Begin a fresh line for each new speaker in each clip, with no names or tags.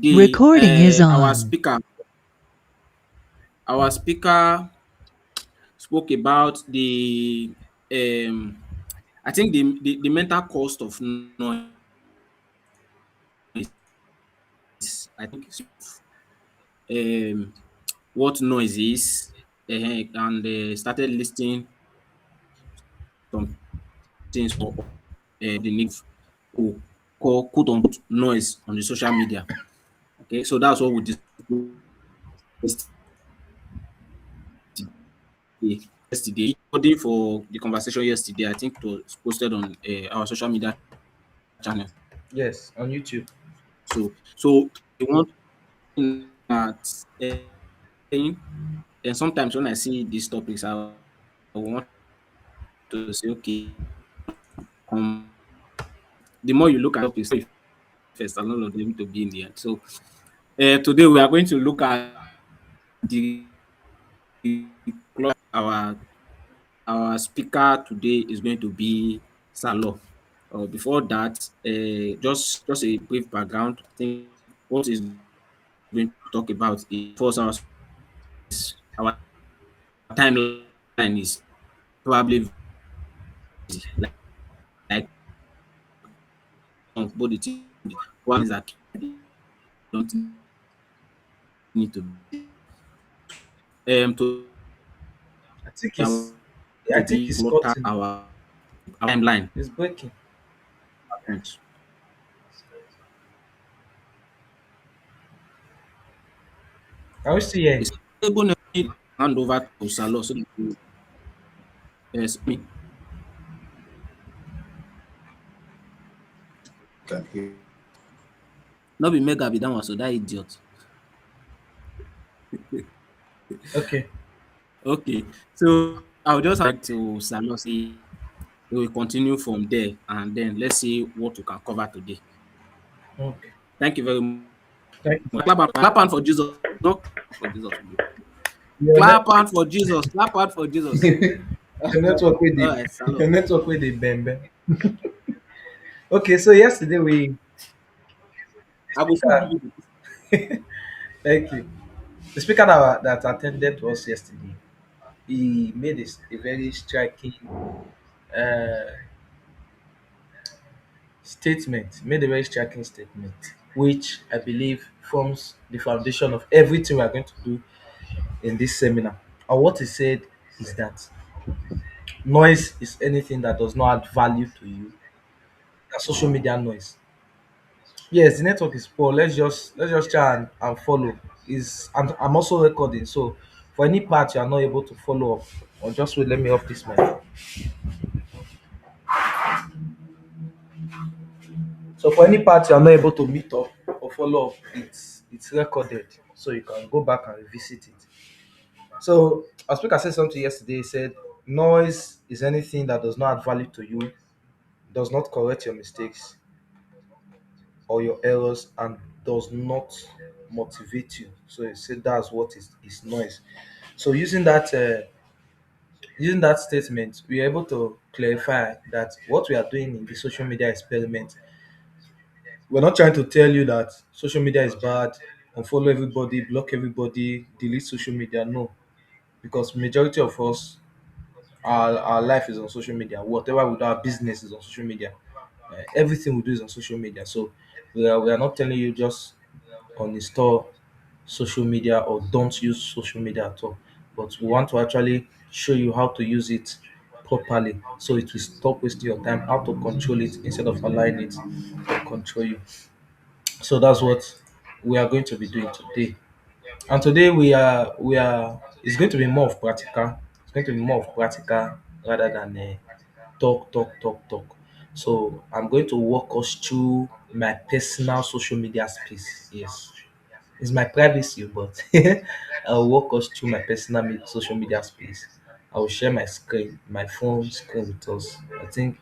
the
Recording is
our
on.
speaker spoke about the um I think the mental cost of noise. I think um what noise is, and started listing some things for the need to call quote unquote noise on the social media. Okay, so that's what we discussed yesterday. Recording for the conversation yesterday, I think it was posted on our social media channel.
Yes, on YouTube.
So the one thing that saying, then sometimes when I see these topics, I want to say, okay, the more you look at topics first, and all of them to be in the end. So today we are going to look at the our speaker today is going to be Salo. Before that, just a brief background. I think what is going to talk about is first our timeline is probably busy. Like both the things one is that don't need to be to
I think
to
it's I think it's
clutter
cutting.
our timeline.
It's breaking. Are we still here?
It's able to hand over to Salo so that yes, me.
Can hear.
Not be mega be that one, so that idiot.
Okay.
Okay, so I'll just like to Salo say we will continue from there and then let's see what we can cover today.
Okay.
Thank you very much.
Thank you.
Clap hand for Jesus. No, for Jesus.
Your, net,
Clap hand for Jesus. Clap hand for Jesus.
your network with
All
the
right, Salo.
your network with the bembe. Okay, so yesterday we the
I will soon
speaker.
give you the
Thank you. The speaker that attended to us yesterday, he made a very striking uh, statement. Made a very striking statement, which I believe forms the foundation of everything we are going to do in this seminar. And what he said is that noise is anything that does not add value to you. That's social media noise. Yes, the network is poor. Let's just try and follow. Is I'm also recording, so for any part you are not able to follow up, or just wait, let me off this mic. So for any part you are not able to meet up or follow up, it's recorded, so you can go back and revisit it. So our speaker said something yesterday. He said noise is anything that does not add value to you, does not correct your mistakes or your errors, and does not motivate you. So he said that's what is noise. So using that statement, we are able to clarify that what we are doing in the social media experiment, we're not trying to tell you that social media is bad, unfollow everybody, block everybody, delete social media. No, because majority of us, our life is on social media. Whatever we do, our business is on social media. Everything we do is on social media. So we are not telling you just uninstall social media or don't use social media at all. But we want to actually show you how to use it properly so it will stop wasting your time, how to control it instead of allowing it to control you. So that's what we are going to be doing today. And today we are it's going to be more of practical. It's going to be more of practical rather than talk. So I'm going to walk us through my personal social media space. Yes, it's my privacy, but I'll walk us through my personal social media space. I will share my screen, my phone screen with us. I think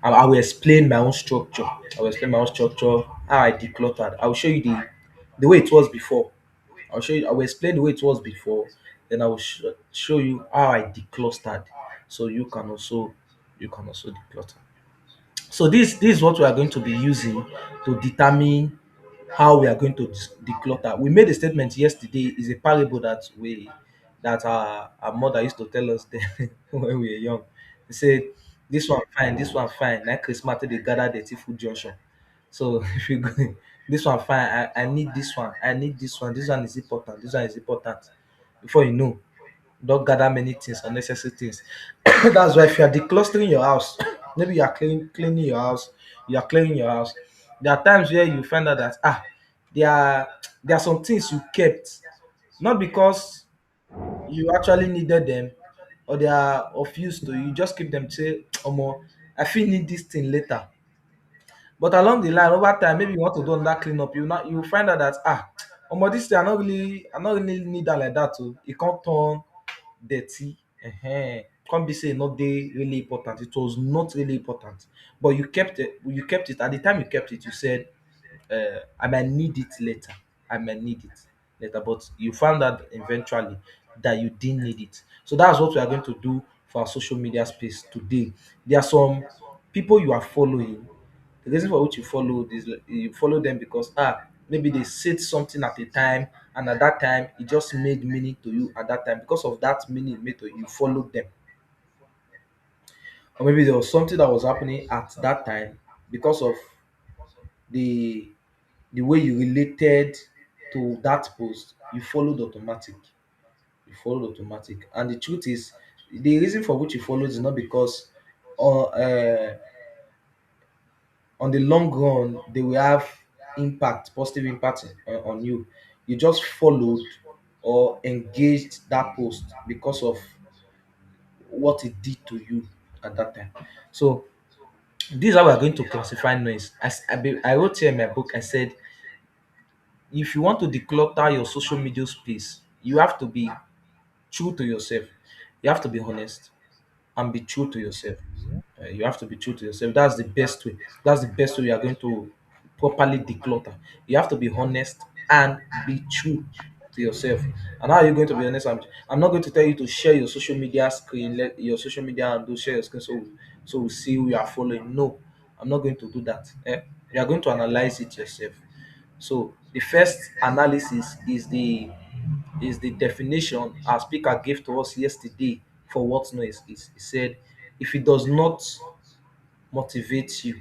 I will explain my own structure. I will explain my own structure, how I decluttered. I will show you the way it was before. I'll show you. I will explain the way it was before. Then I will show you how I decluttered, so you can also declutter. So this is what we are going to be using to determine how we are going to declutter. We made a statement yesterday, is a parable that our mother used to tell us then when we were young. He said, "This one fine, this one fine. Like Christmas, they gather the food junction. So if you go, this one fine, I need this one, I need this one is important, this one is important. Before you know, don't gather many things, unnecessary things. That's why if you are declustering your house, maybe you are cleaning your house, you are cleaning your house. There are times where you find out that there are there are some things you kept, not because you actually needed them or they are of use to you. You just keep them, say, Omo, I feel need this thing later. But along the line, over time, maybe you want to do another cleanup, you find out that omo, this thing I not really need that like that too. It can't turn dirty. Can't be say not dey really important. It was not really important, but you kept it. You kept it at the time you kept it. You said, I might need it later. I might need it later, but you found out eventually that you didn't need it. So that's what we are going to do for our social media space today. There are some people you are following. The reason for which you follow this, you follow them because maybe they said something at a time, and at that time it just made meaning to you at that time. Because of that meaning it made to you, you followed them. Or maybe there was something that was happening at that time because of the the way you related to that post, you followed automatic. You followed automatic. And the truth is, the reason for which you followed is not because on the long run they will have impact, positive impact on you. You just followed or engaged that post because of what it did to you at that time. So this is how we're going to classify noise. I wrote here in my book, I said, if you want to declutter your social media space, you have to be true to yourself. You have to be honest and be true to yourself. You have to be true to yourself. That's the best way. That's the best way you are going to properly declutter. You have to be honest and be true to yourself. And how are you going to be honest? I'm not going to tell you to share your social media screen, let your social media and do share your screen so we see who you are following. No, I'm not going to do that. You are going to analyze it yourself. So the first analysis is the definition our speaker gave to us yesterday for what noise is. He said, if it does not motivate you,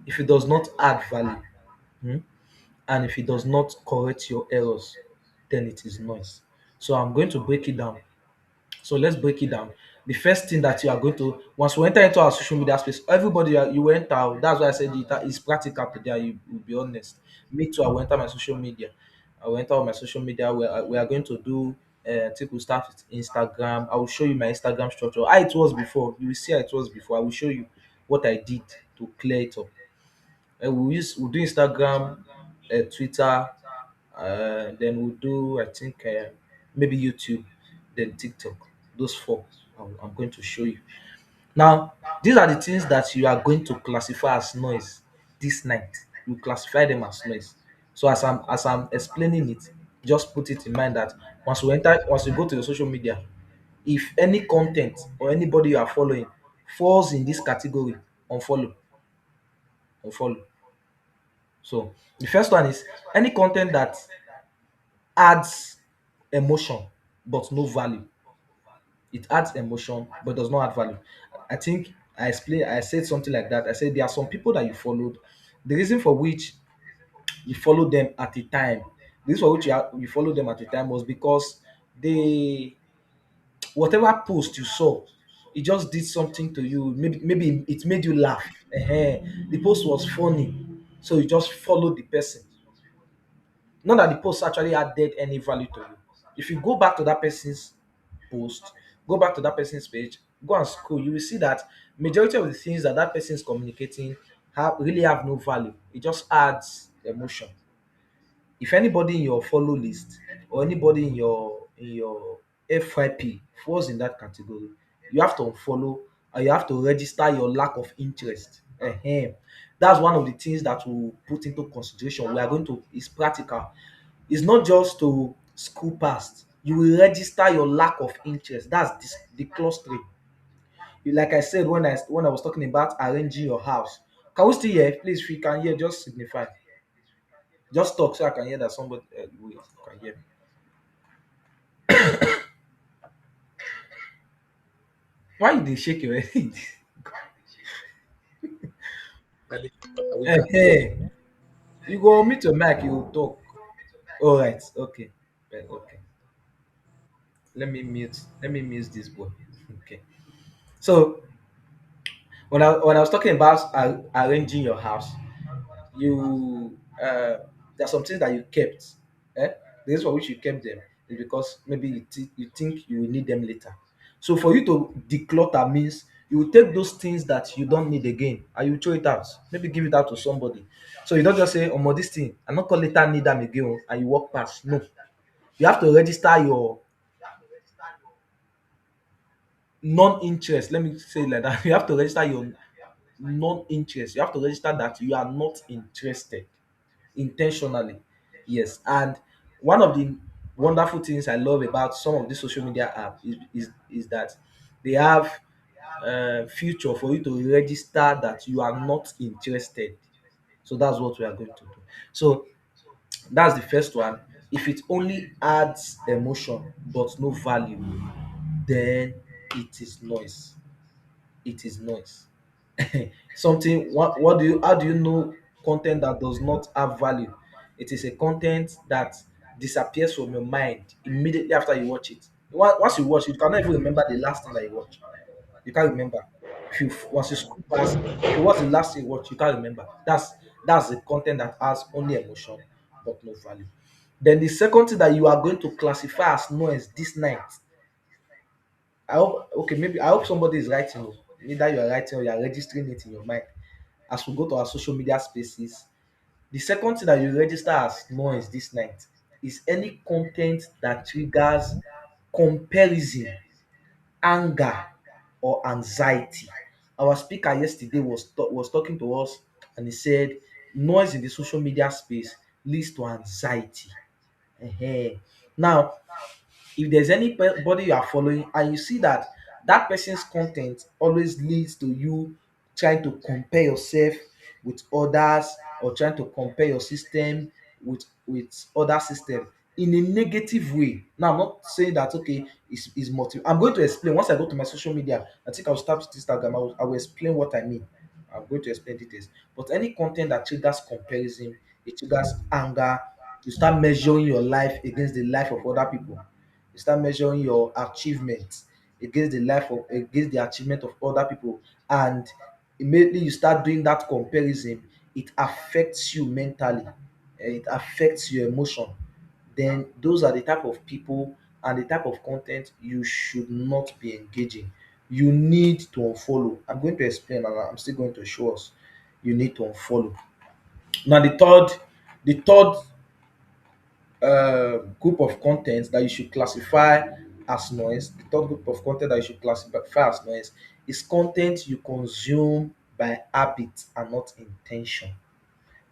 if it does not add value, hmm, and if it does not correct your errors, then it is noise. So I'm going to break it down. So let's break it down. The first thing that you are going to, once we enter into our social media space, everybody you will enter. That's why I said it's practical today. You will be honest. Me too. I will enter my social media. I will enter on my social media. We are going to do. I think we'll start with Instagram. I will show you my Instagram structure. How it was before. You will see how it was before. I will show you what I did to clear it up. We'll do Instagram, Twitter, then we'll do, I think, maybe YouTube, then TikTok. Those four I'm going to show you. Now, these are the things that you are going to classify as noise this night. You classify them as noise. So as I'm explaining it, just put it in mind that once you go to your social media, if any content or anybody you are following falls in this category, unfollow, unfollow. So the first one is any content that adds emotion but no value. It adds emotion but does not add value. I think I said something like that. I said there are some people that you followed. The reason for which you followed them at the time, the reason for which you followed them at the time was because they whatever post you saw, it just did something to you. Maybe it made you laugh. The post was funny, so you just followed the person. Not that the post actually added any value to you. If you go back to that person's post, go back to that person's page, go and scroll, you will see that majority of the things that that person is communicating really have no value. It just adds emotion. If anybody in your follow list or anybody in your FYP falls in that category, you have to unfollow and you have to register your lack of interest. That's one of the things that we put into consideration. We are going to It's practical. It's not just to scroll past. You will register your lack of interest. That's the clustering. Like I said when I was talking about arranging your house. Can we still hear? Please, if you can hear, just signify. Just talk so I can hear that somebody. Wait, you can hear me. Why you dey shake your head?
We can hear.
Hey, you go meet your mic. You talk. All right. Okay. Okay. Let me mute this boy. Okay. So when I was talking about arranging your house, you there are some things that you kept. The reason for which you kept them is because maybe you think you will need them later. So for you to declutter means you will take those things that you don't need again and you throw it out. Maybe give it out to somebody. So you don't just say, "Oh, this thing, I'm not gonna later need them again," oh," and you walk past. No, you have to register your non-interest. Let me say it like that. You have to register your non-interest. You have to register that you are not interested intentionally. Yes, and one of the wonderful things I love about some of the social media app is that they have future for you to register that you are not interested. So that's what we are going to do. So that's the first one. If it only adds emotion but no value, then it is noise. It is noise. Something, what do you how do you know content that does not have value? It is a content that disappears from your mind immediately after you watch it. Once you watch it, you cannot even remember the last thing that you watched. You can't remember. If you once you scroll past, okay, what's the last thing you watched? You can't remember. That's the content that has only emotion but no value. Then the second thing that you are going to classify as noise this night, I hope, okay, maybe I hope somebody is writing. Oh, either you are writing or you are registering it in your mind as we go to our social media spaces. The second thing that you register as noise this night is any content that triggers comparison, anger, or anxiety. Our speaker yesterday was talking to us and he said noise in the social media space leads to anxiety. Ehen. Now, if there's anybody you are following and you see that that person's content always leads to you trying to compare yourself with others or trying to compare your system with other system in a negative way. Now I'm not saying that okay is motive. I'm going to explain once I go to my social media. I think I'll start with Instagram. I will explain what I mean. I'm going to explain details. But any content that triggers comparison, it triggers anger, you start measuring your life against the life of other people. You start measuring your achievements against the achievement of other people, and immediately you start doing that comparison, it affects you mentally, it affects your emotion. Then those are the type of people and the type of content you should not be engaging. You need to unfollow. I'm going to explain and I'm still going to show us. You need to unfollow. Now the third group of content that you should classify as noise, the third group of content that you should classify as noise is content you consume by habit and not intention.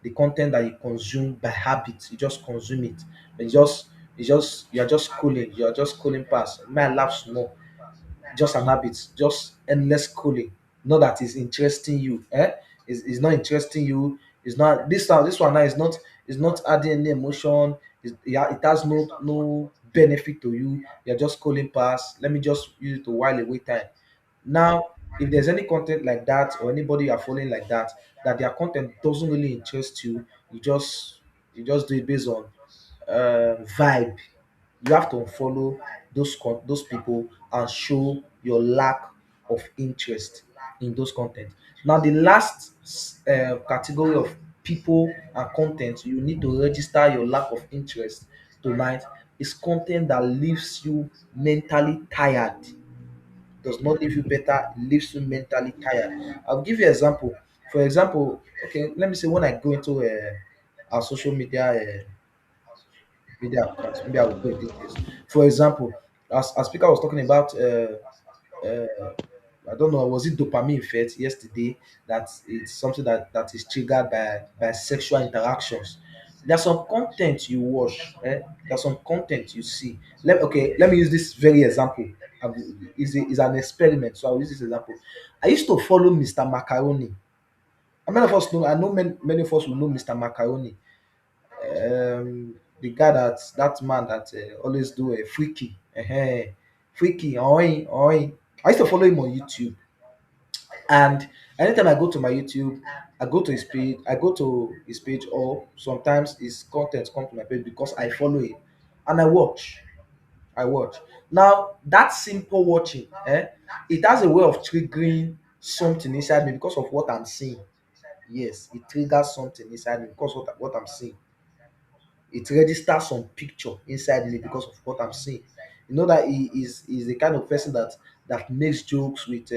The content that you consume by habit, you just consume it. It's just you are just scrolling past. My laugh small, just an habit, just endless scrolling. Not that it's interesting you. It's not interesting you. It's not this one now is not adding any emotion. Yeah, it has no benefit to you. You're just scrolling past. Let me just use it to while away time. Now, if there's any content like that or anybody you are following like that, that their content doesn't really interest you, you just do it based on vibe. You have to unfollow those people and show your lack of interest in those content. Now, the last category of people and content you need to register your lack of interest tonight is content that leaves you mentally tired. Does not leave you better, it leaves you mentally tired. I'll give you an example. For example, okay, let me say when I go into our social media accounts, maybe I will go in details. For example, as speaker was talking about I don't know, was it dopamine effect yesterday, that it's something that is triggered by sexual interactions. There's some content you watch, there's some content you see. Let me use this very example. Is an experiment, so I'll use this example. I used to follow Mr. Macaroni. And many of us know, I know many of us will know Mr. Macaroni. The guy that man that always do a freaky, freaky, oi, oi. I used to follow him on YouTube, and anytime I go to my YouTube, I go to his page, or sometimes his content come to my page because I follow him, and I watch. Now that simple watching, it has a way of triggering something inside me because of what I'm seeing. Yes, it triggers something inside me because of what I'm seeing. It registers some picture inside me because of what I'm seeing. You know that he is the kind of person that makes jokes with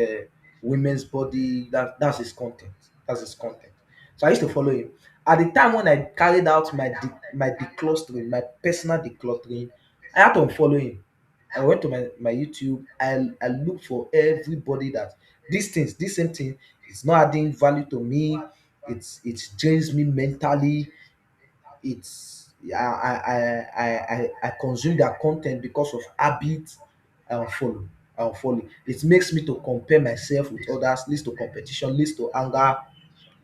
women's body. That's his content. That's his content. So I used to follow him. At the time when I carried out my declustering, my personal decluttering, I had to unfollow him. I went to my YouTube. I looked for everybody that this same thing is not adding value to me. It drains me mentally. It's I consume their content because of habit. I unfollow. I unfollow. It makes me to compare myself with others, leads to competition, leads to anger.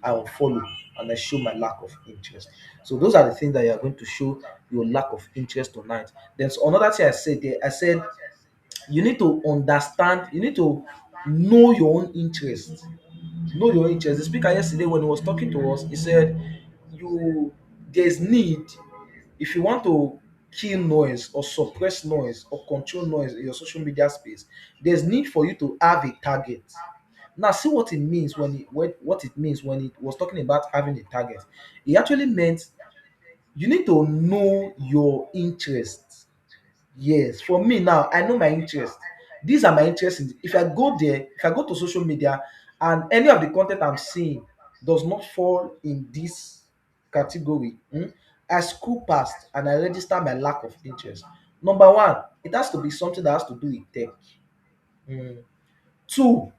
I unfollow and I show my lack of interest. So those are the things that you are going to show your lack of interest tonight. Then another thing I said there, I said you need to understand, you need to know your own interest. Know your interest. The speaker yesterday when he was talking to us, he said you there's need if you want to kill noise or suppress noise or control noise in your social media space, there's need for you to have a target. Now, see what it means what it means when it was talking about having a target. It actually meant you need to know your interests. Yes, for me now, I know my interest. These are my interests. If I go there, if I go to social media and any of the content I'm seeing does not fall in this category, I scroll past and I register my lack of interest. Number one, it has to be something that has to do with tech. Mm. Two,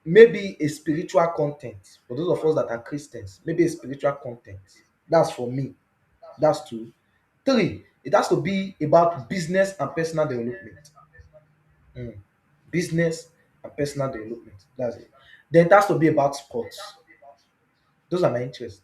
maybe a spiritual content. For those of us that are Christians, maybe a spiritual content. That's for me. That's two. Three, it has to be about business and personal development. Mm. Business and personal development. That's it. Then it has to be about sports. Those are my interests.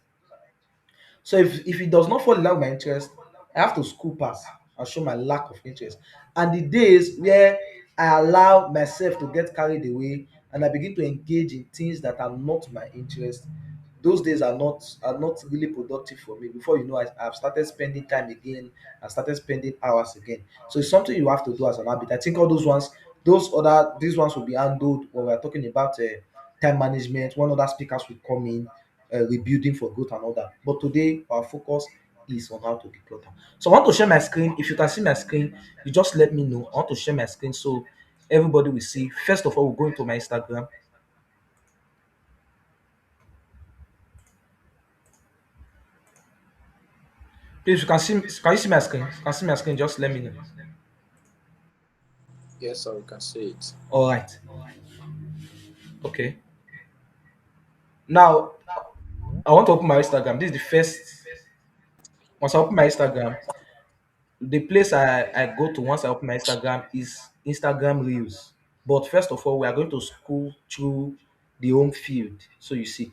So if it does not fall in line with my interest, I have to school pass and show my lack of interest. And the days where I allow myself to get carried away and I begin to engage in things that are not my interest, those days are not really productive for me. Before you know, I've started spending time again. I started spending hours again. So it's something you have to do as an habit. I think all those ones, these ones will be handled when we're talking about time management. When other speakers will come in, rebuilding for growth and all that. But today, our focus is on how to declutter. So I want to share my screen. If you can see my screen, you just let me know. I want to share my screen so everybody will see. First of all, we'll go into my Instagram. Please, can you see my screen? If you can see my screen, just let me know.
Yes, sir, we can see it.
All right. Okay. Now, I want to open my Instagram. This is the first. Once I open my Instagram, the place I go to once I open my Instagram is Instagram Reels. But first of all, we are going to scroll through the home field. So you see.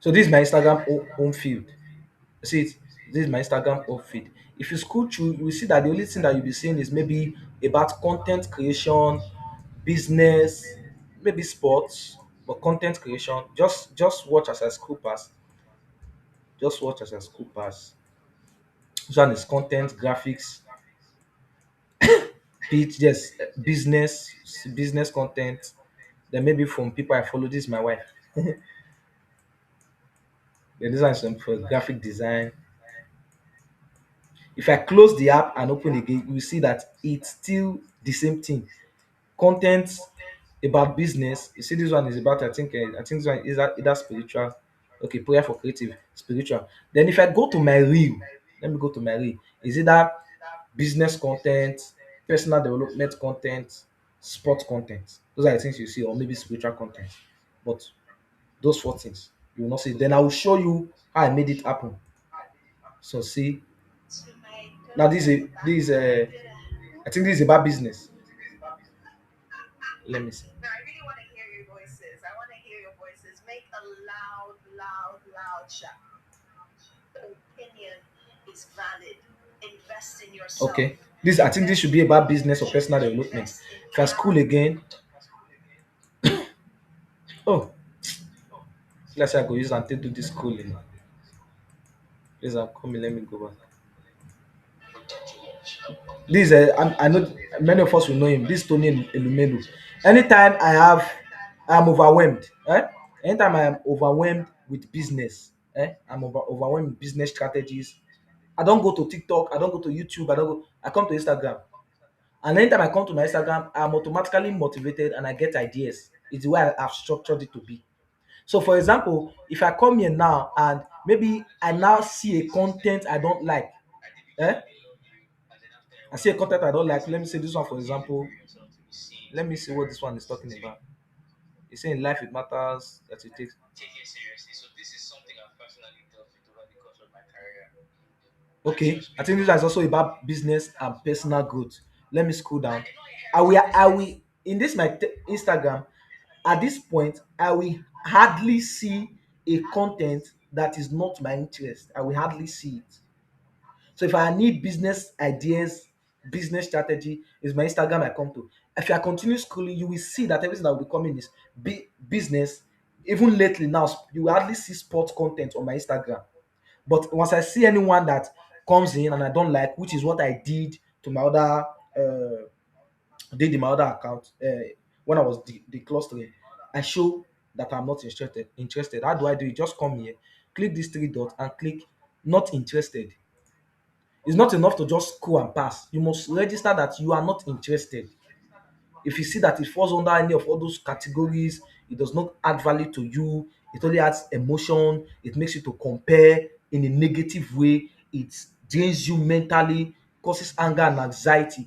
So this is my Instagram home field. See it? This is my Instagram home feed. If you scroll through, you will see that the only thing that you'll be seeing is maybe about content creation, business, maybe sports, but content creation. Just watch as I scroll past. Just watch as I scroll past. This one is content, graphics, pitch, yes, business content. Then maybe from people I follow. This is my wife. Then this one is for graphic design. If I close the app and open again, you will see that it's still the same thing. Content about business. You see, this one is about I think this one is either spiritual. Okay, prayer for creative, spiritual. Then if I go to my reel, let me go to my reel. Is either business content, personal development content, sport content. Those are the things you see, or maybe spiritual content. But those four things you will not see. Then I will show you how I made it happen. So see, now I think this is about business. Let me see. Okay. This, I think this should be about business or personal development. If I school again, oh, let's say I go use and take do this schooling. Please, I'm coming. Let me go back. This I know many of us will know him. This Tony Elumelu. Anytime I'm overwhelmed. Anytime I am overwhelmed with business, overwhelmed with business strategies. I don't go to TikTok. I don't go to YouTube. I don't go. I come to Instagram. And anytime I come to my Instagram, I'm automatically motivated and I get ideas. It's the way I've structured it to be. So, for example, if I come here now and maybe I now see a content I don't like, eh? I see a content I don't like. Let me say this one, for example. Let me see what this one is talking about. It's saying life it matters that you take. Okay, I think this is also about business and personal growth. Let me scroll down. I will in this my Instagram. At this point, I will hardly see a content that is not my interest. I will hardly see it. So if I need business ideas, business strategy, is my Instagram I come to. If I continue scrolling, you will see that everything that will be coming is business. Even lately now, you will hardly see sports content on my Instagram. But once I see anyone that comes in and I don't like, which is what I did to my other did in my other account when I was declustering, I show that I'm not interested. Interested. How do I do it? Just come here, click these three dots, and click not interested. It's not enough to just scroll and pass. You must register that you are not interested. If you see that it falls under any of all those categories, it does not add value to you, it only adds emotion, it makes you to compare in a negative way, it drains you mentally, causes anger and anxiety.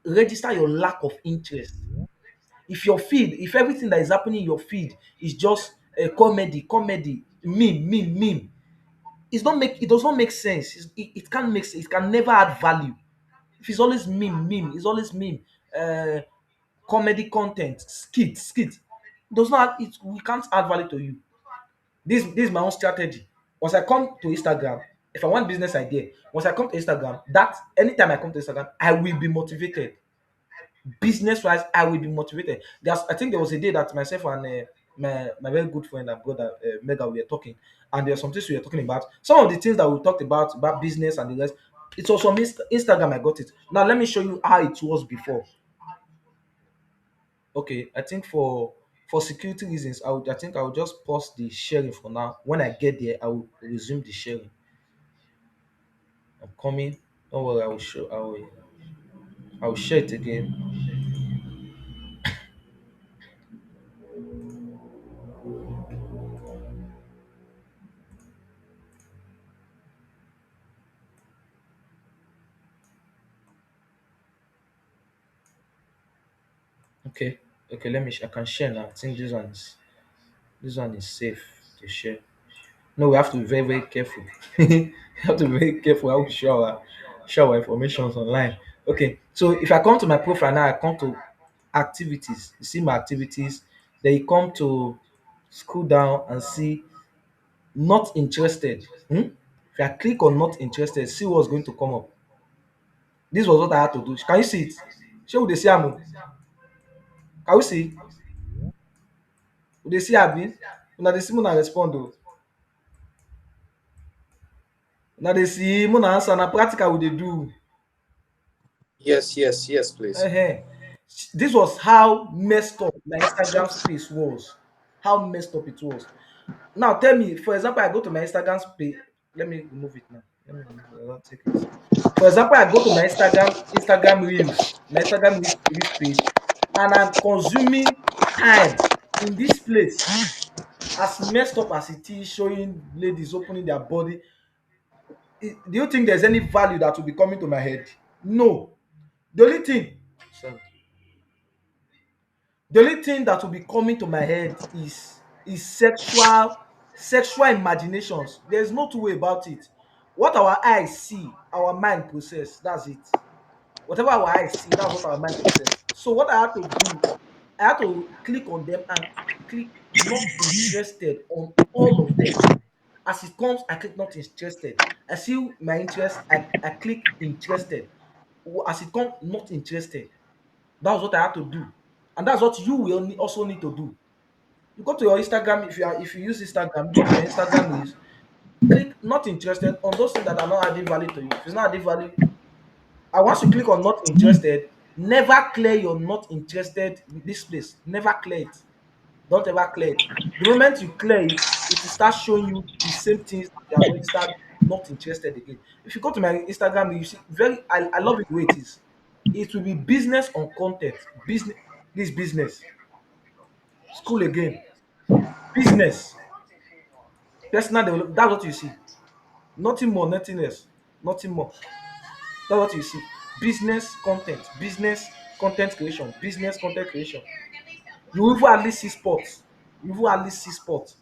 Register your lack of interest. If your feed, if everything that is happening in your feed is just a comedy, meme, it does not make sense. It can't make sense. It can never add value. If it's always it's always meme, uh, comedy content, skit, does not add, it we can't add value to you. This is my own strategy. Once I come to Instagram, if I want business idea, once I come to Instagram, that anytime I come to Instagram, I will be motivated. Business wise, I will be motivated. I think there was a day that myself and my very good friend and brother Mega, we were talking, and there are some things we were talking about. Some of the things that we talked about business and the rest. It was from Instagram. I got it. Now let me show you how it was before. Okay, I think for security reasons, I think I will just pause the sharing for now. When I get there, I will resume the sharing. I'm coming. Don't worry, I will share it again. Okay, okay. I can share now. I think this one is safe to share. No, we have to be very, very careful. We have to be very careful how we share our information online. Okay, so if I come to my profile now, I come to activities. You see my activities. Then you come to scroll down and see not interested. If I click on not interested, see what's going to come up. This was what I had to do. Can you see it? Show the see am o. Can you see? We dey see abi? Una dey see una respond o. Una dey see una answer na practical we dey do.
Yes, yes, yes, please.
Ehen. This was how messed up my Instagram space was. How messed up it was. Now tell me, for example, I go to my Instagram space. Let me remove it now. Let me remove it. I'll take it. For example, I go to my Instagram Reels, my Instagram Reels page, and I'm consuming time in this place. As messed up as it is, showing ladies opening their body, do you think there's any value that will be coming to my head? No. The only thing, sorry, the only thing that will be coming to my head is sexual imaginations. There's no two way about it. What our eyes see, our mind process. That's it. Whatever our eyes see, that's what our mind process. So what I had to do, I had to click on them and click not interested on all of them. As it comes, I click not interested. I see my interest, I click interested. As it comes, not interested. That's what I have to do. And that's what you will also need to do. You go to your Instagram, if you use Instagram, go to your Instagram reels, click not interested on those things that are not adding value to you. If it's not adding value, and once you click on not interested, never clear your not interested this place. Never clear it. Don't ever clear it. The moment you clear it, it will start showing you the same things that you have already started not interested again. If you go to my Instagram, you see I love it the way it is. It will be business on content. Business, this business. School again. Business. Personal development. That's what you see. Nothing more, nothing less. Nothing more. That's what you see. Business content. Business content creation. Business content creation. You will even at least see sports. You will at least see sports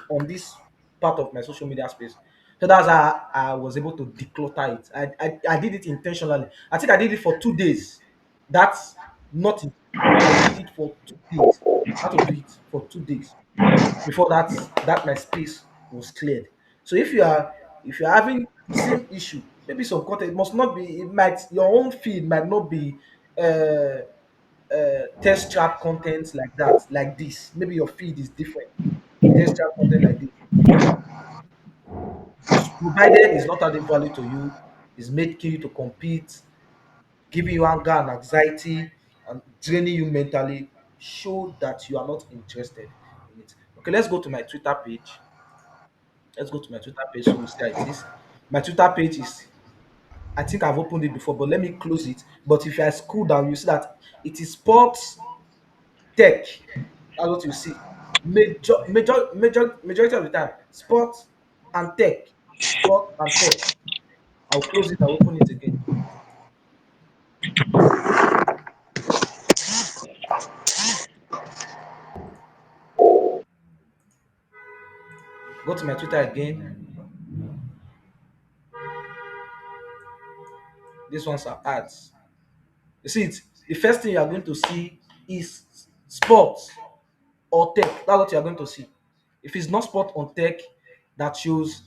on this part of my social media space. So that's how I was able to declutter it. I did it intentionally. I think I did it for 2 days. That's nothing. I did it for 2 days. I had to do it for 2 days before that my space was cleared. So if you're having same issue, maybe some content must not be, it might, your own feed might not be uh test trap content like that, like this. Maybe your feed is different. Test trap content like this. Provided it's not adding value to you, is making you to compete, giving you anger and anxiety, and draining you mentally, show that you are not interested in it. Okay, let's go to my Twitter page. Let's go to my Twitter page so we see how it is. My Twitter page is, I think I've opened it before, but let me close it. But if I scroll down, you see that it is sports tech. That's what you see. Majority of the time, sport and tech. Sport and tech. I'll close it, I'll open it again. Go to my Twitter again. These ones are ads. You see it? The first thing you are going to see is sports or tech. That's what you are going to see. If it's not sport on tech, that shows,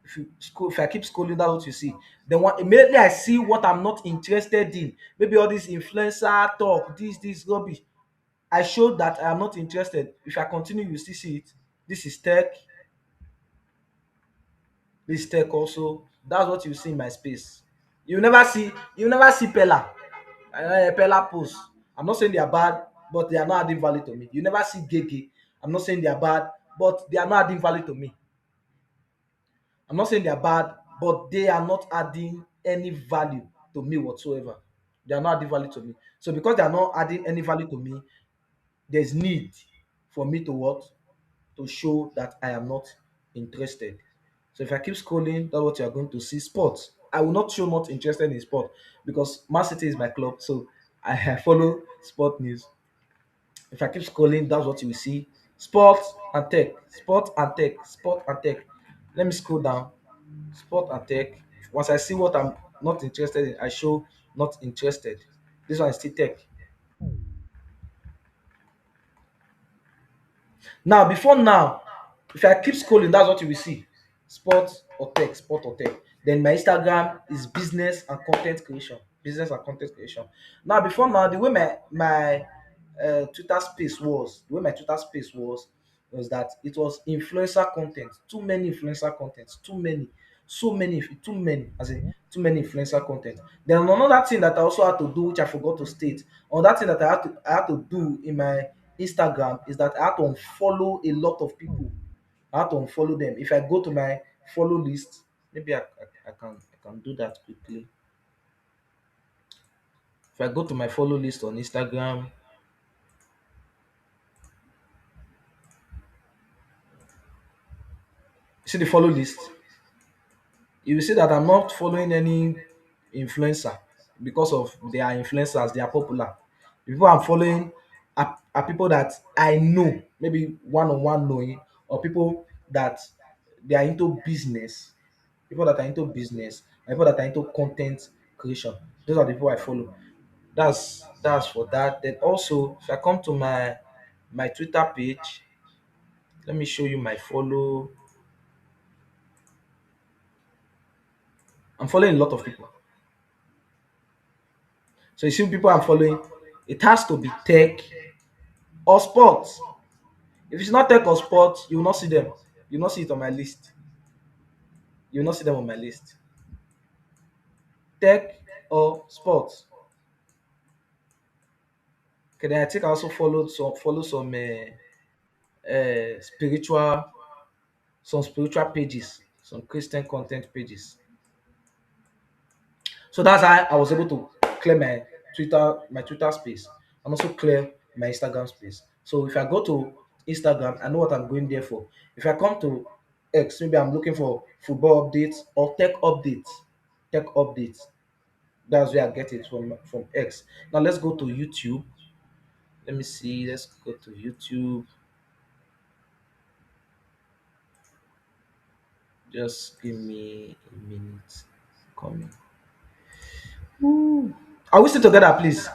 if I keep scrolling, that's what you see. Then immediately I see what I'm not interested in. Maybe all this influencer talk, this rubbish. I showed that I am not interested. If I continue, you still see it. This is tech. This tech also. That's what you see in my space. You never see Pella. Pella posts. I'm not saying they are bad, but they are not adding value to me. You never see Gege. I'm not saying they are bad, but they are not adding value to me. I'm not saying they are bad, but they are not adding any value to me whatsoever. They are not adding value to me. So because they are not adding any value to me, there's need for me to what? To show that I am not interested. So if I keep scrolling, that's what you are going to see. Sports. I will not show not interested in sport because Man City is my club. So I follow sport news. If I keep scrolling, that's what you will see. Sport and tech. Sport and tech. Sport and tech. Let me scroll down. Sport and tech. Once I see what I'm not interested in, I show not interested. This one is still tech. Now, before now, if I keep scrolling, that's what you will see. Sport or tech, sport or tech. Then my Instagram is business and content creation. Business and content creation. Now, before now, the way my Twitter space was, the way my Twitter space was that it was influencer content. Too many influencer contents. Too many. So many, too many, as in too many influencer content. Then another thing that I also had to do, which I forgot to state, another thing that I had to do in my Instagram is that I had to unfollow a lot of people. I had to unfollow them. If I go to my follow list, maybe I can do that quickly. If I go to my follow list on Instagram, see the follow list. You will see that I'm not following any influencer because of they are influencers, they are popular. The people I'm following are people that I know, maybe one on one knowing, or people that they are into business, people that are into business, and people that are into content creation. Those are the people I follow. That's for that. Then also, if I come to my Twitter page, let me show you my follow. following a lot of people. So you see people I'm following, it has to be tech or sports. If it's not tech or sports, you will not see them. You will not see it on my list. You will not see them on my list. Tech or sports. Okay, then I think I also spiritual some spiritual pages, some Christian content pages. So that's how I was able to clear my Twitter space and also clear my Instagram space. So if I go to Instagram, I know what I'm going there for. If I come to X, maybe I'm looking for football updates or tech updates. Tech updates. That's where I get it from X. Now let's go to YouTube. Let me see. Let's go to YouTube. Just give me a minute. Coming. Ooh. Are we still together, please?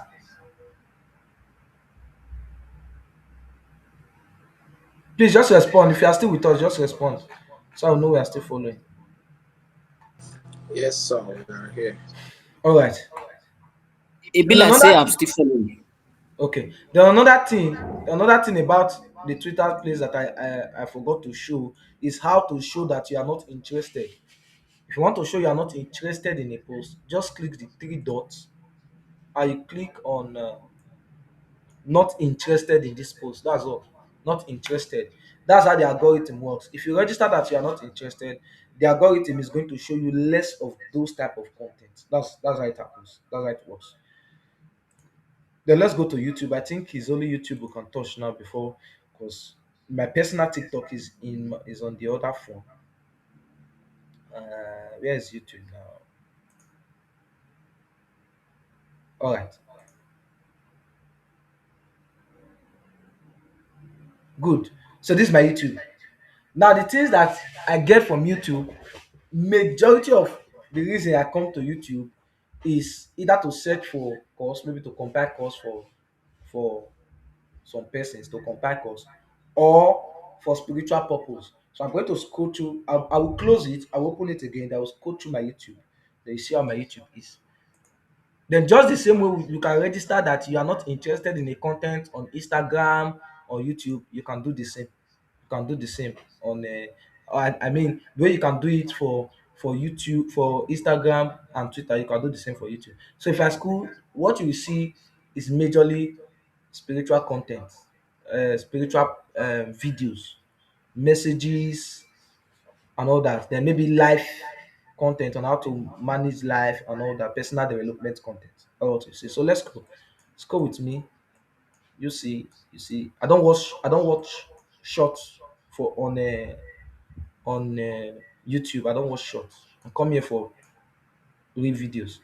Please just respond. If you are still with us, just respond. So I'll know we are still following.
Yes, sir. We are here.
All right.
It be
Then
like
another
say I'm
thing,
still following.
okay. Then another thing about the Twitter place that I forgot to show is how to show that you are not interested. If you want to show you are not interested in a post, just click the three dots and you click on not interested in this post. That's all. Not interested. That's how the algorithm works. If you register that you are not interested, the algorithm is going to show you less of those type of content. That's how it happens. That's how it works. Then let's go to YouTube. I think it's only YouTube we can touch now before, because my personal TikTok is on the other phone. Where is YouTube now? All right, good. So this is my YouTube. Now the things that I get from YouTube, majority of the reason I come to YouTube is either to search for course, maybe to compare course for some persons, to compare course, or for spiritual purpose. So I'm going to scroll through. I will close it. I will open it again. I will scroll through my YouTube. Then you see how my YouTube is. Then just the same way you can register that you are not interested in a content on Instagram or YouTube, you can do the same. You can do the same on I mean the way you can do it for YouTube, for Instagram and Twitter, you can do the same for YouTube. So if I scroll, what you will see is majorly spiritual content, spiritual videos, messages and all that. Then maybe life content on how to manage life and all that, personal development content. That's what you see. So let's go. Let's go with me. You see, I don't watch shorts for on YouTube. I don't watch shorts. I come here for real videos.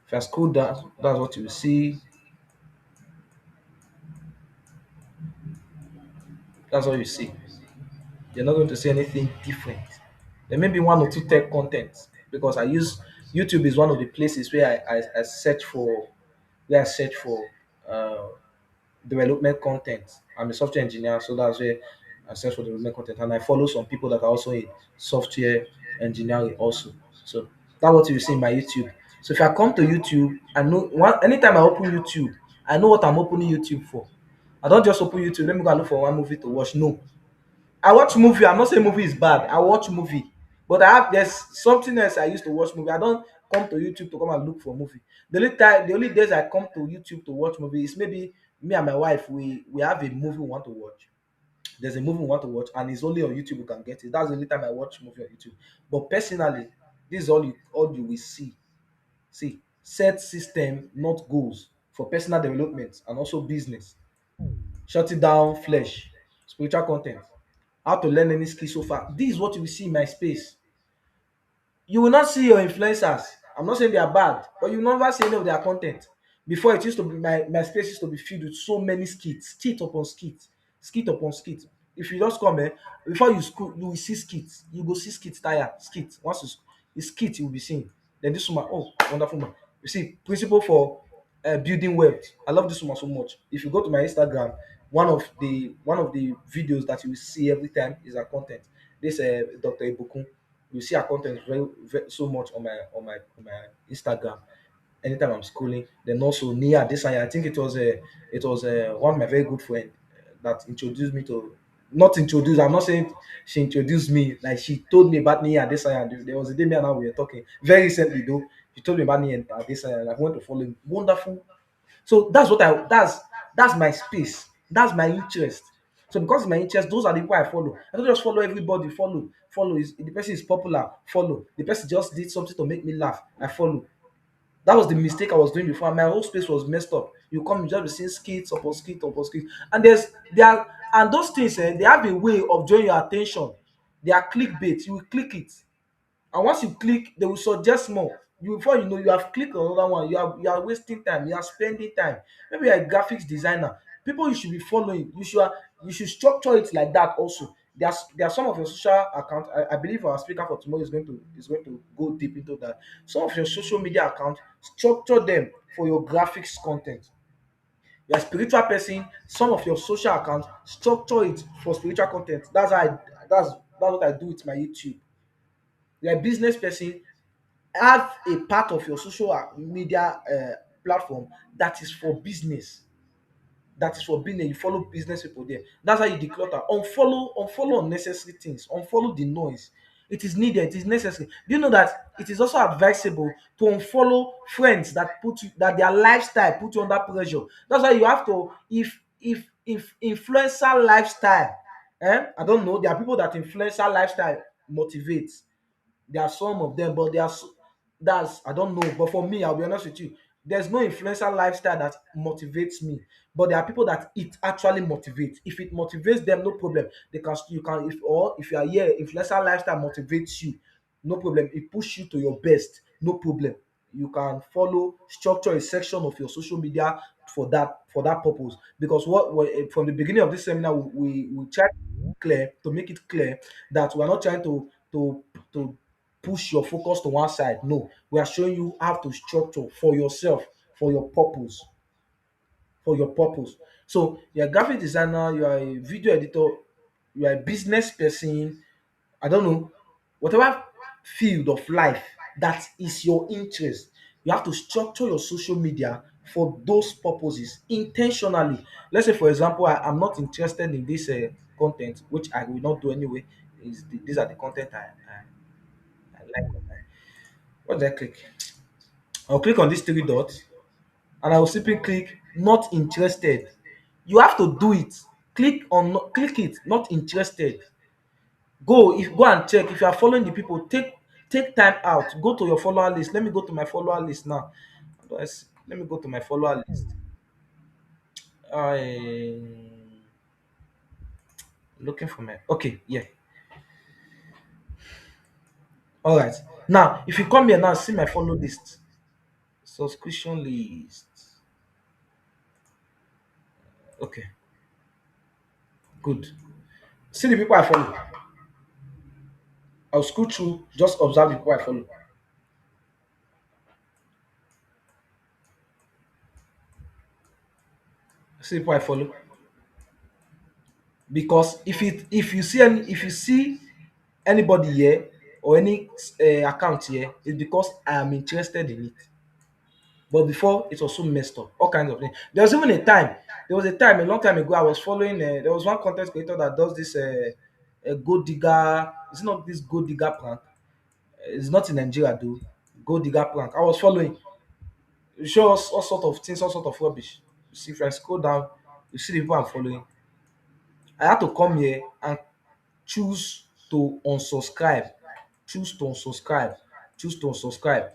If I scroll down, that's what you will see. That's what you see. You're not going to see anything different. There may be one or two tech content, because I use YouTube is one of the places where I search for uh, development content. I'm a software engineer, so that's where I search for development content, and I follow some people that are also in software engineering also. So that's what you see in my YouTube. So if I come to YouTube, I know anytime I open YouTube, I know what I'm opening YouTube for. I don't just open YouTube. Let me go and look for one movie to watch. No, I watch movie. I'm not saying movie is bad. I watch movie, but there's something else I used to watch movie. I don't come to YouTube to come and look for movie. The only days I come to YouTube to watch movie is maybe me and my wife. We have a movie we want to watch. There's a movie we want to watch, and it's only on YouTube you can get it. That's the only time I watch movie on YouTube. But personally, this is all you will see. See, set system, not goals for personal development and also business. Shutting down flesh, spiritual content, how to learn any skill so far. This is what you will see in my space. You will not see your influencers. I'm not saying they are bad, but you never see any of their content. Before, it used to be my space used to be filled with so many skits, skit upon skit, skit upon skit. If you just come before you school, you will see skits. You go see skit tire, skit. Once it's skit, you will be seeing. Then this woman, oh, wonderful man. You see, principle for building wealth. I love this woman so much. If you go to my Instagram, one of the videos that you will see every time is her content. This Dr. Ibukun. You see her content very so much on my Instagram anytime I'm schooling. Then also Nia Desanya, I think it was one of my very good friend that introduced me to, not introduced. I'm not saying she introduced me, like she told me about Nia Desanya. There was a day me and her we were talking very recently though. She told me about Nia Desanya, and I went to follow him. Wonderful. So that's what I that's my space. That's my interest. So because it's my interest, those are the people I follow. I don't just follow everybody. Follow. Is the person is popular? Follow. The person just did something to make me laugh. I follow. That was the mistake I was doing before. My whole space was messed up. You come, you just be seeing skits upon skit upon skit, and those things, they have a way of drawing your attention. They are clickbait. You will click it, and once you click, they will suggest more. You Before you know, you have clicked on another one. You are wasting time. You are spending time. Maybe you're a graphics designer. People you should be following. You should structure it like that. Also, there are some of your social accounts. I believe our speaker for tomorrow is going to go deep into that. Some of your social media accounts, structure them for your graphics content. You're a spiritual person. Some of your social accounts, structure it for spiritual content. That's what I do with my YouTube. You're a business person, have a part of your social media platform that is for business. That is for business. You follow business people there. That's how you declutter. Unfollow unnecessary things. Unfollow the noise. It is needed. It is necessary. Do you know that it is also advisable to unfollow friends that their lifestyle put you under pressure? That's why you have to, if influencer lifestyle, I don't know. There are people that influencer lifestyle motivates. There are some of them, but that's, I don't know. But for me, I'll be honest with you, there's no influencer lifestyle that motivates me. But there are people that it actually motivates. If it motivates them, no problem. They can you can if you are here, influencer lifestyle motivates you, no problem. It pushes you to your best, no problem. You can follow, structure a section of your social media for that purpose. Because from the beginning of this seminar, we try to make it clear that we are not trying to push your focus to one side. No, we are showing you how to structure for yourself, for your purpose, for your purpose. So you're a graphic designer, you are a video editor, you are a business person, I don't know, whatever field of life that is your interest, you have to structure your social media for those purposes intentionally. Let's say, for example, I'm not interested in this content, which I will not do anyway. These are the content I like. What did I click? I'll click on these three dots, and I will simply click not interested. You have to do it. Click it, not interested. Go and check if you are following the people. Take time out. Go to your follower list. Let me go to my follower list now. How do I see? Let me go to my follower list. I looking for my okay, yeah. All right. Now, if you come here now, see my follow list. Subscription list. Okay, good. See the people I follow. I'll scroll through, just observe the people I follow. See the people I follow. Because if you see anybody here or any account here, it's because I am interested in it. But before, it was so messed up, all kinds of things. There was a time a long time ago I was following. There was one content creator that does this gold digger. It's not this gold digger prank. It's not in Nigeria though. Gold digger prank. I was following. It shows all sort of things, all sort of rubbish. You see, if I scroll down, you see the people I'm following. I had to come here and choose to unsubscribe, choose to unsubscribe, choose to unsubscribe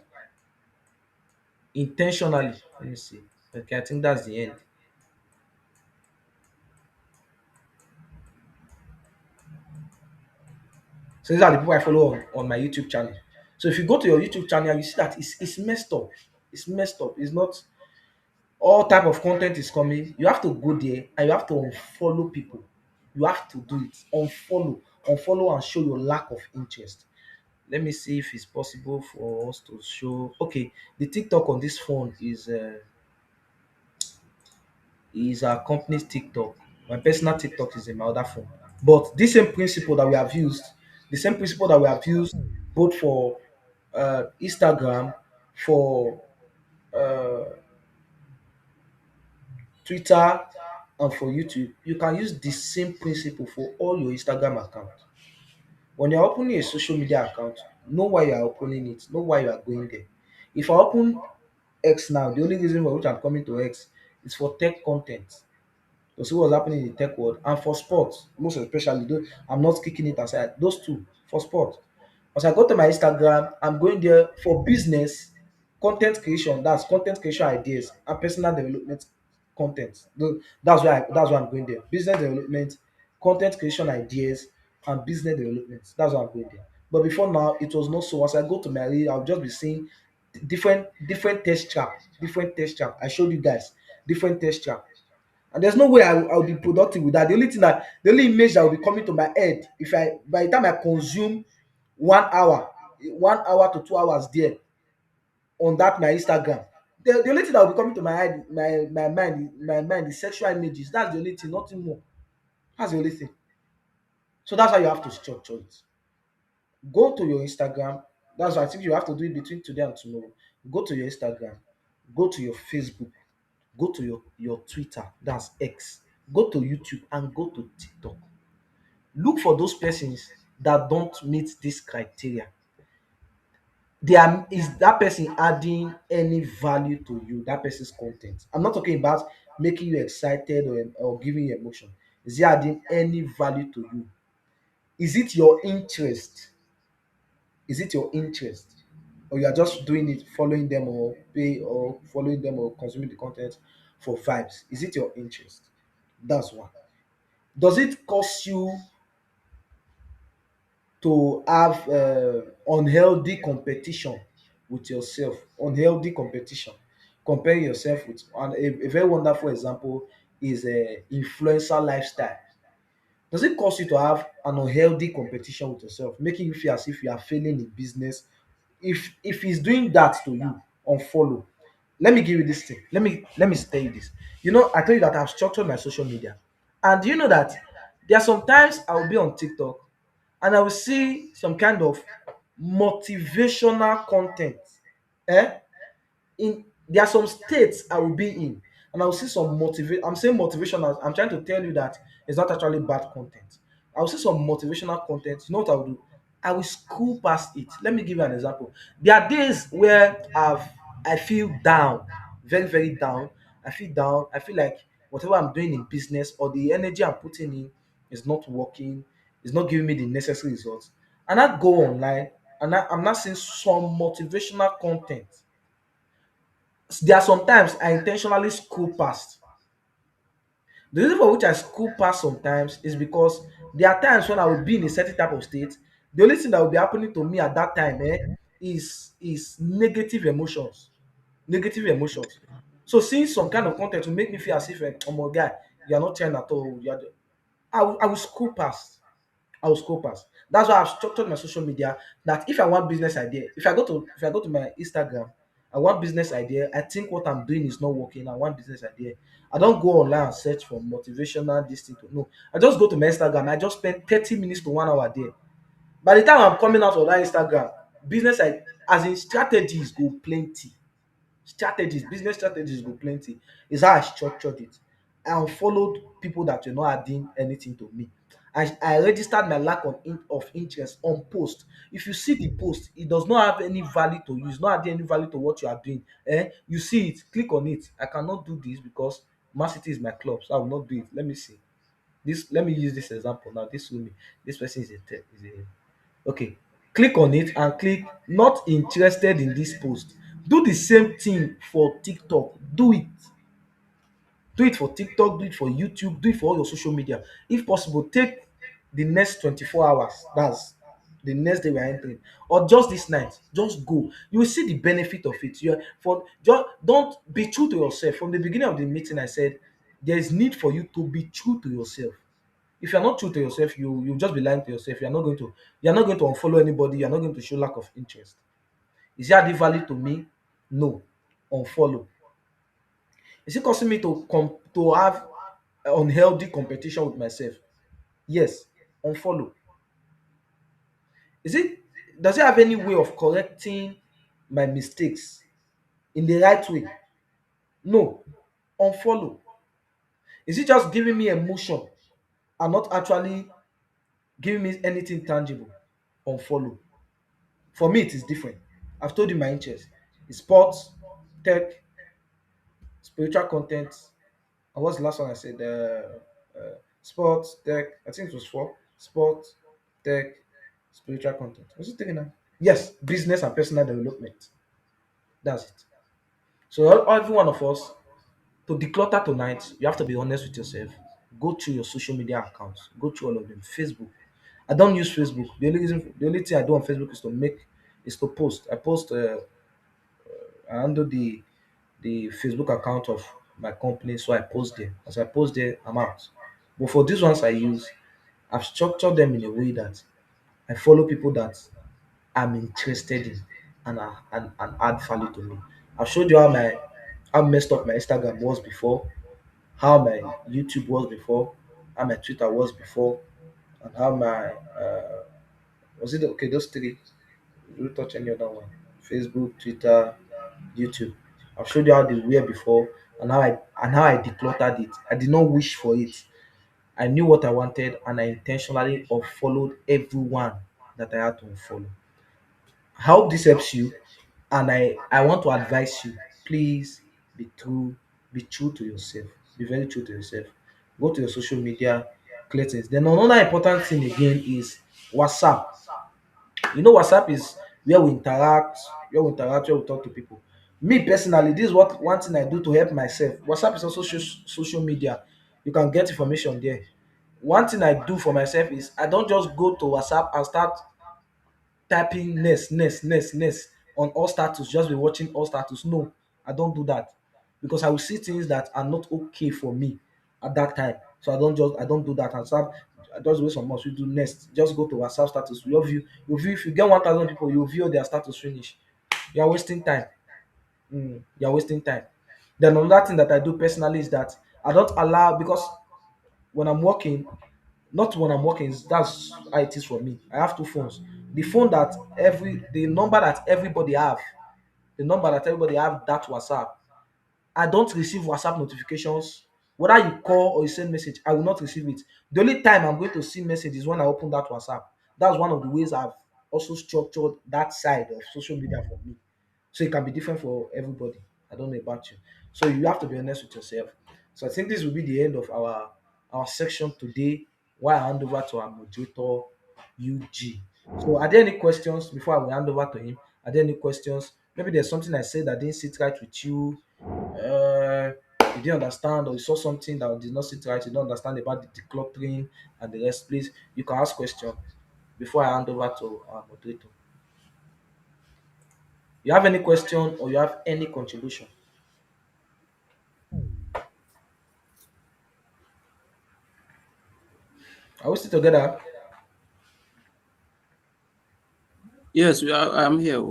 intentionally. Let me see. Okay, I think that's the end. So these are the people I follow on my YouTube channel. So if you go to your YouTube channel, you see that it's messed up. It's messed up. It's not all type of content is coming. You have to go there and you have to unfollow people. You have to do it. Unfollow and show your lack of interest. Let me see if it's possible for us to show. Okay, the TikTok on this phone is our company's TikTok. My personal TikTok is in my other phone. But this same principle that we have used, the same principle that we have used both for Instagram, for uh, Twitter, and for YouTube. You can use the same principle for all your Instagram account. When you're opening a social media account, know why you are opening it, know why you are going there. If I open X now, the only reason for which I'm coming to X is for tech content, to see what's happening in the tech world, and for sports, most especially. Though I'm not kicking it aside, those two for sport. As I go to my Instagram, I'm going there for business, content creation. That's content creation ideas and personal development content. That's why I'm going there. Business development, content creation ideas, and business development. That's why I'm going there. But before now, it was not so. As I go to my reel, I'll just be seeing different test trap, different test trap. I showed you guys different test trap. And there's no way I'll be productive with that. The only image that will be coming to my head, if I by the time I consume 1 hour, 1 hour to 2 hours there on that my Instagram, the only thing that will be coming to my head, my mind is sexual images. That's the only thing, nothing more. That's the only thing. So that's how you have to structure it. Go to your Instagram. That's why I think you have to do it between today and tomorrow. Go to your Instagram, go to your Facebook, go to your Twitter, that's X, go to YouTube, and go to TikTok. Look for those persons that don't meet this criteria. Is that person adding any value to you, that person's content? I'm not talking about making you excited or giving you emotion. Is he adding any value to you? Is it your interest? Is it your interest? Or you are just doing it, following them, or pay, or following them, or consuming the content for vibes? Is it your interest? That's one. Does it cost you to have unhealthy competition with yourself? Unhealthy competition, comparing yourself with, and a very wonderful example is influencer lifestyle. Does it cause you to have an unhealthy competition with yourself, making you feel as if you are failing in business? If he's doing that to you, unfollow. Let me give you this thing. Let me tell you this. I tell you that I've structured my social media, and do you know that there are sometimes I will be on TikTok and I will see some kind of motivational content. Eh? In There are some states I will be in, and I will see some motivate. I'm saying motivational. I'm trying to tell you that it's not actually bad content. I will see some motivational content. You know what I will do? I will scroll past it. Let me give you an example. There are days where I feel down, very very down. I feel down. I feel like whatever I'm doing in business or the energy I'm putting in is not working. It's not giving me the necessary results. And I go online and I'm not seeing some motivational content. There are sometimes I intentionally scroll past. The reason for which I scroll past sometimes is because there are times when I will be in a certain type of state. The only thing that will be happening to me at that time is negative emotions. Negative emotions. So seeing some kind of content will make me feel as if, oh my guy, you are not trying at all. I will scroll past. I will scroll past. That's why I've structured my social media, that if I want business idea, if I go to my Instagram, I want business idea. I think what I'm doing is not working. I want business idea. I don't go online and search for motivational this thing. No, I just go to my Instagram. I just spend 30 minutes to 1 hour there. By the time I'm coming out of that Instagram, business as in strategies go plenty. Business strategies go plenty. Is how I structured it. I unfollowed people that were not adding anything to me. I registered my lack of interest on post. If you see the post, it does not have any value to you. It's not adding any value to what you are doing. You see it, click on it. I cannot do this because Man City is my club, so I will not do it. Let me see. Let me use this example now. This person is a okay. Click on it and click not interested in this post. Do the same thing for TikTok. Do it for TikTok, do it for YouTube, do it for all your social media. If possible, take the next 24 hours. That's the next day we are entering. Or just this night. Just go. You will see the benefit of it. Just don't be true to yourself. From the beginning of the meeting, I said there is need for you to be true to yourself. If you're not true to yourself, you just be lying to yourself. You're not going to unfollow anybody, you're not going to show lack of interest. Is it adding value to me? No. Unfollow. Is it causing me to have unhealthy competition with myself? Yes. Unfollow. Is it Does it have any way of correcting my mistakes in the right way? No. Unfollow. Is it just giving me emotion and not actually giving me anything tangible? Unfollow. For me, it is different. I've told you my interest. It's sports, tech, spiritual content. And what's the last one I said? Sports, tech. I think it was four. Sports, tech, spiritual content. Was it three now? Yes, business and personal development. That's it. So every one of us, to declutter tonight, you have to be honest with yourself. Go through your social media accounts. Go through all of them. Facebook. I don't use Facebook. The only thing I do on Facebook is to post. I post. I handle the Facebook account of my company, so I post there. As I post there, I'm out. But for these ones I use, I've structured them in a way that I follow people that I'm interested in and add value to me. I've showed you how messed up my Instagram was before, how my YouTube was before, how my Twitter was before, and how my was it okay? Those three. Did we touch any other one? Facebook, Twitter, YouTube. I've showed you how they were before and how I decluttered it. I did not wish for it. I knew what I wanted and I intentionally unfollowed everyone that I had to unfollow. I hope this helps you, and I want to advise you, please be true to yourself. Be very true to yourself. Go to your social media, clear things. Then another important thing again is WhatsApp. You know, WhatsApp is where we talk to people. Me personally, this is what one thing I do to help myself. WhatsApp is also social media. You can get information there. One thing I do for myself is I don't just go to WhatsApp and start typing next on all status, just be watching all status. No, I don't do that because I will see things that are not okay for me at that time. So I don't do that and start. I just wait some months. We do next. Just go to WhatsApp status. You view if you get 1,000 people, you view their status finish. You are wasting time. You are wasting time. Then another thing that I do personally is that I don't allow because when I'm working, not when I'm working, that's how it is for me. I have two phones. The phone that the number that everybody have, the number that everybody have that WhatsApp. I don't receive WhatsApp notifications. Whether you call or you send message, I will not receive it. The only time I'm going to see message is when I open that WhatsApp. That's one of the ways I've also structured that side of social media for me. So it can be different for everybody. I don't know about you. So you have to be honest with yourself. So I think this will be the end of our section today. While I hand over to our moderator, UG. So are there any questions before I will hand over to him? Are there any questions? Maybe there's something I said that didn't sit right with you. Uh, you didn't understand, or you saw something that did not sit right. You don't understand about the decluttering and the rest. Please, you can ask question before I hand over to our moderator. You have any question or you have any contribution? Are we still together?
Yes, I'm here.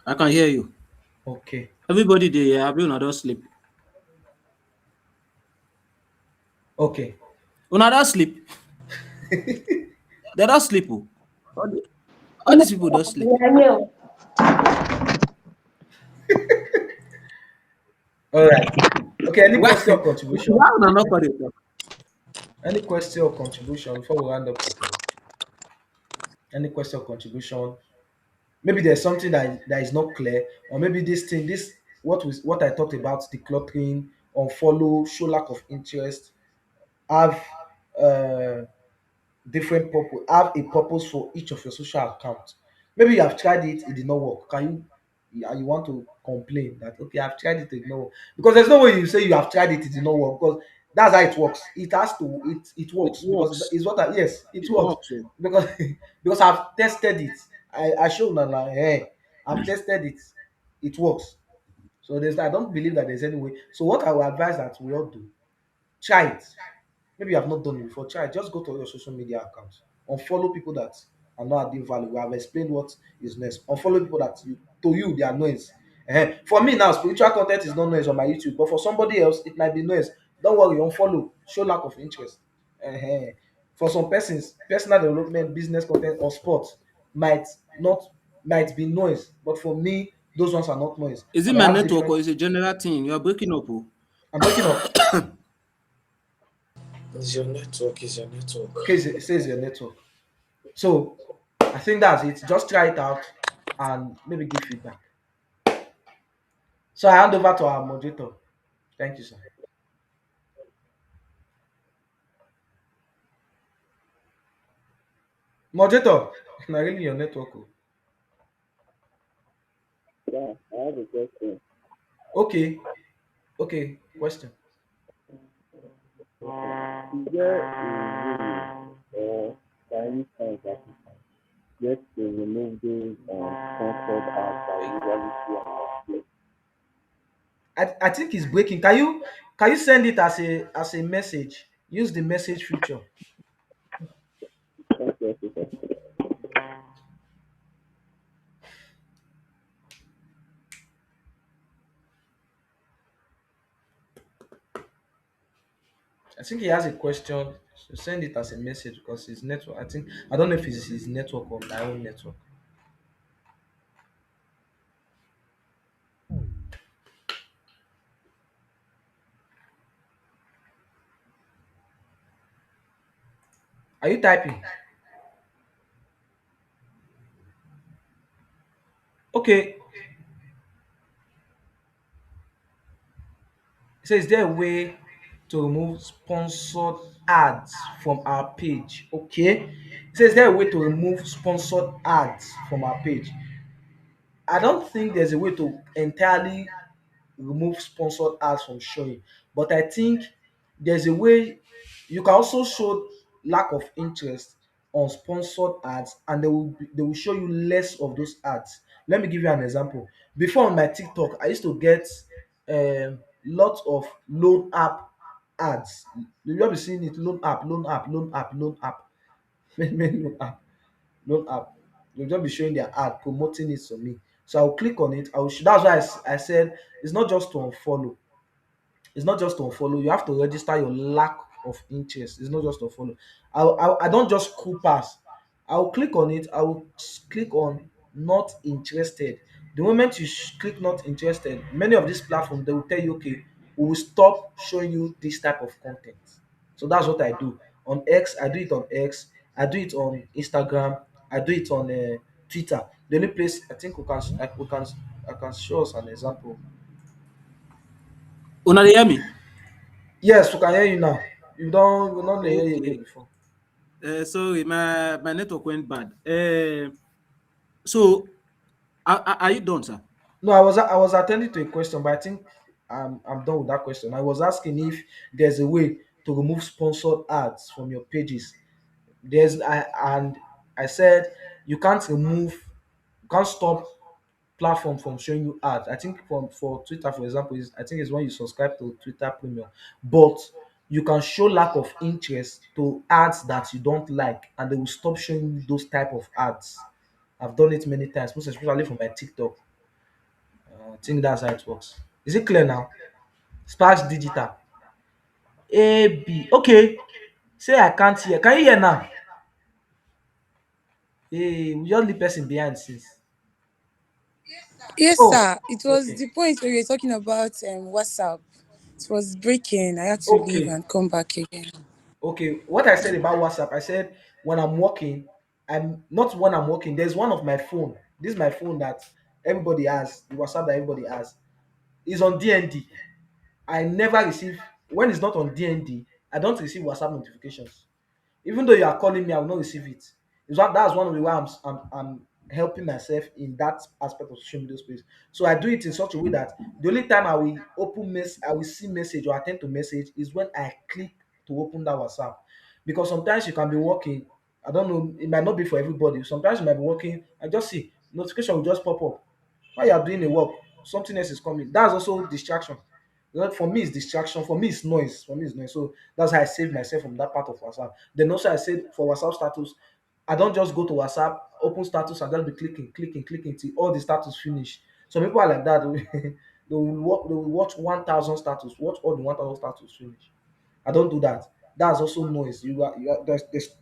I can hear you.
Okay.
Everybody there, have you not don't sleep?
Okay.
Una don't sleep. They don't sleep. Oh. All these people don't sleep.
All right. Okay. Any
Why?
question or contribution?
Why una not call it?
Any question or contribution before we round up today? Any question or contribution? Maybe there's something that is not clear, or maybe what I talked about, decluttering, unfollow, show lack of interest, have uh different purpose, have a purpose for each of your social accounts. Maybe you have tried it did not work. You want to complain that okay, I've tried it did not work? Because there's no way you say you have tried it did not work, because that's how it works. It
It
works because
works.
it's what yes, it
It
works
works. Oh.
because because I've tested it. I showed now, hey, I've tested it. It works. So I don't believe that there's any way. So what I will advise that we all do, try it. Maybe you have not done it before. Try. Just go to your social media accounts. Unfollow people that are not adding value. We have explained what is next. Unfollow people that to you they are noise. For me now, spiritual content is not noise on my YouTube, but for somebody else, it might be noise. Don't worry, unfollow. Show lack of interest. For some persons, personal development, business content, or sports might not might be noise, but for me, those ones are not noise.
Is it
And I
my
have
network
different.
or is it general thing? You are breaking up. Oh.
I'm breaking up.
It's your network, it's your network.
Okay, it says your network. So I think that's it. Just try it out and maybe give feedback. So I hand over to our moderator. Thank you, sir. Moderator, na really your network. Oh.
Yeah, I have a question.
Okay, okay. Question.
Is there a way or can you find that get to remove those sponsored ads that we usually see on our feed?
I think it's breaking. Can you send it as a message? Use the message feature.
Okay, okay, okay.
I think he has a question. So send it as a message because his network. I don't know if it's his network or my own network. Are you typing? Okay. It says, is there a way to remove sponsored ads from our page? Okay. It says, is there a way to remove sponsored ads from our page? I don't think there's a way to entirely remove sponsored ads from showing, but I think there's a way you can also show lack of interest on sponsored ads, and they will show you less of those ads. Let me give you an example. Before on my TikTok, I used to get lots of loan app ads. You will be seeing it, loan app, loan app, loan app, loan app, many loan app, loan app. They'll just be showing their ad promoting it to me. So I'll click on it. That's why I said it's not just to unfollow. It's not just to unfollow. You have to register your lack of interest. It's not just to follow. I don't just scroll past. I'll click on it. I will click on not interested. The moment you click not interested, many of these platforms they will tell you, okay, we will stop showing you this type of content. So that's what I do on X. I do it on X. I do it on Instagram. I do it on Twitter. The only place I think I can show us an example.
Una dey hear me?
Yes, we can hear you now. We don't dey hear you again
Okay.
before.
Sorry, my network went bad. So are you done, sir?
No, I was attending to a question, but I think I'm done with that question. I was asking if there's a way to remove sponsored ads from your pages. And I said you can't remove, you can't stop platform from showing you ads. I think for Twitter, for example, I think it's when you subscribe to Twitter Premium, but you can show lack of interest to ads that you don't like, and they will stop showing you those type of ads. I've done it many times, most especially for my TikTok. I think that's how it works. Is it clear now? Sparks Digital. AB. Okay. Say I can't hear. Can you hear now? Hey, we just leave person behind since.
Yes,
Oh,
sir. It was
okay.
the point where you were talking about WhatsApp. It was breaking. I had to leave
Okay.
and come back again.
Okay. What I said about WhatsApp, I said when I'm working, I'm not when I'm working. There's one of my phone. This is my phone that everybody has, the WhatsApp that everybody has. Is on DND. I never receive when it's not on DND, I don't receive WhatsApp notifications. Even though you are calling me, I will not receive it. That's one of the way I'm helping myself in that aspect of social media space. So I do it in such a way that the only time I will see message or attend to message is when I click to open that WhatsApp. Because sometimes you can be working, I don't know, it might not be for everybody. Sometimes you might be working and just see notification will just pop up. While you are doing a work, something else is coming. That's also distraction. For me, it's distraction. For me, it's noise. For me, it's noise. So that's how I save myself from that part of WhatsApp. Then also, I said for WhatsApp status, I don't just go to WhatsApp, open status, and just be clicking, clicking, clicking till all the status finish. Some people are like that. They will watch 1,000 status, watch all the 1,000 status finish. I don't do that. That's also noise.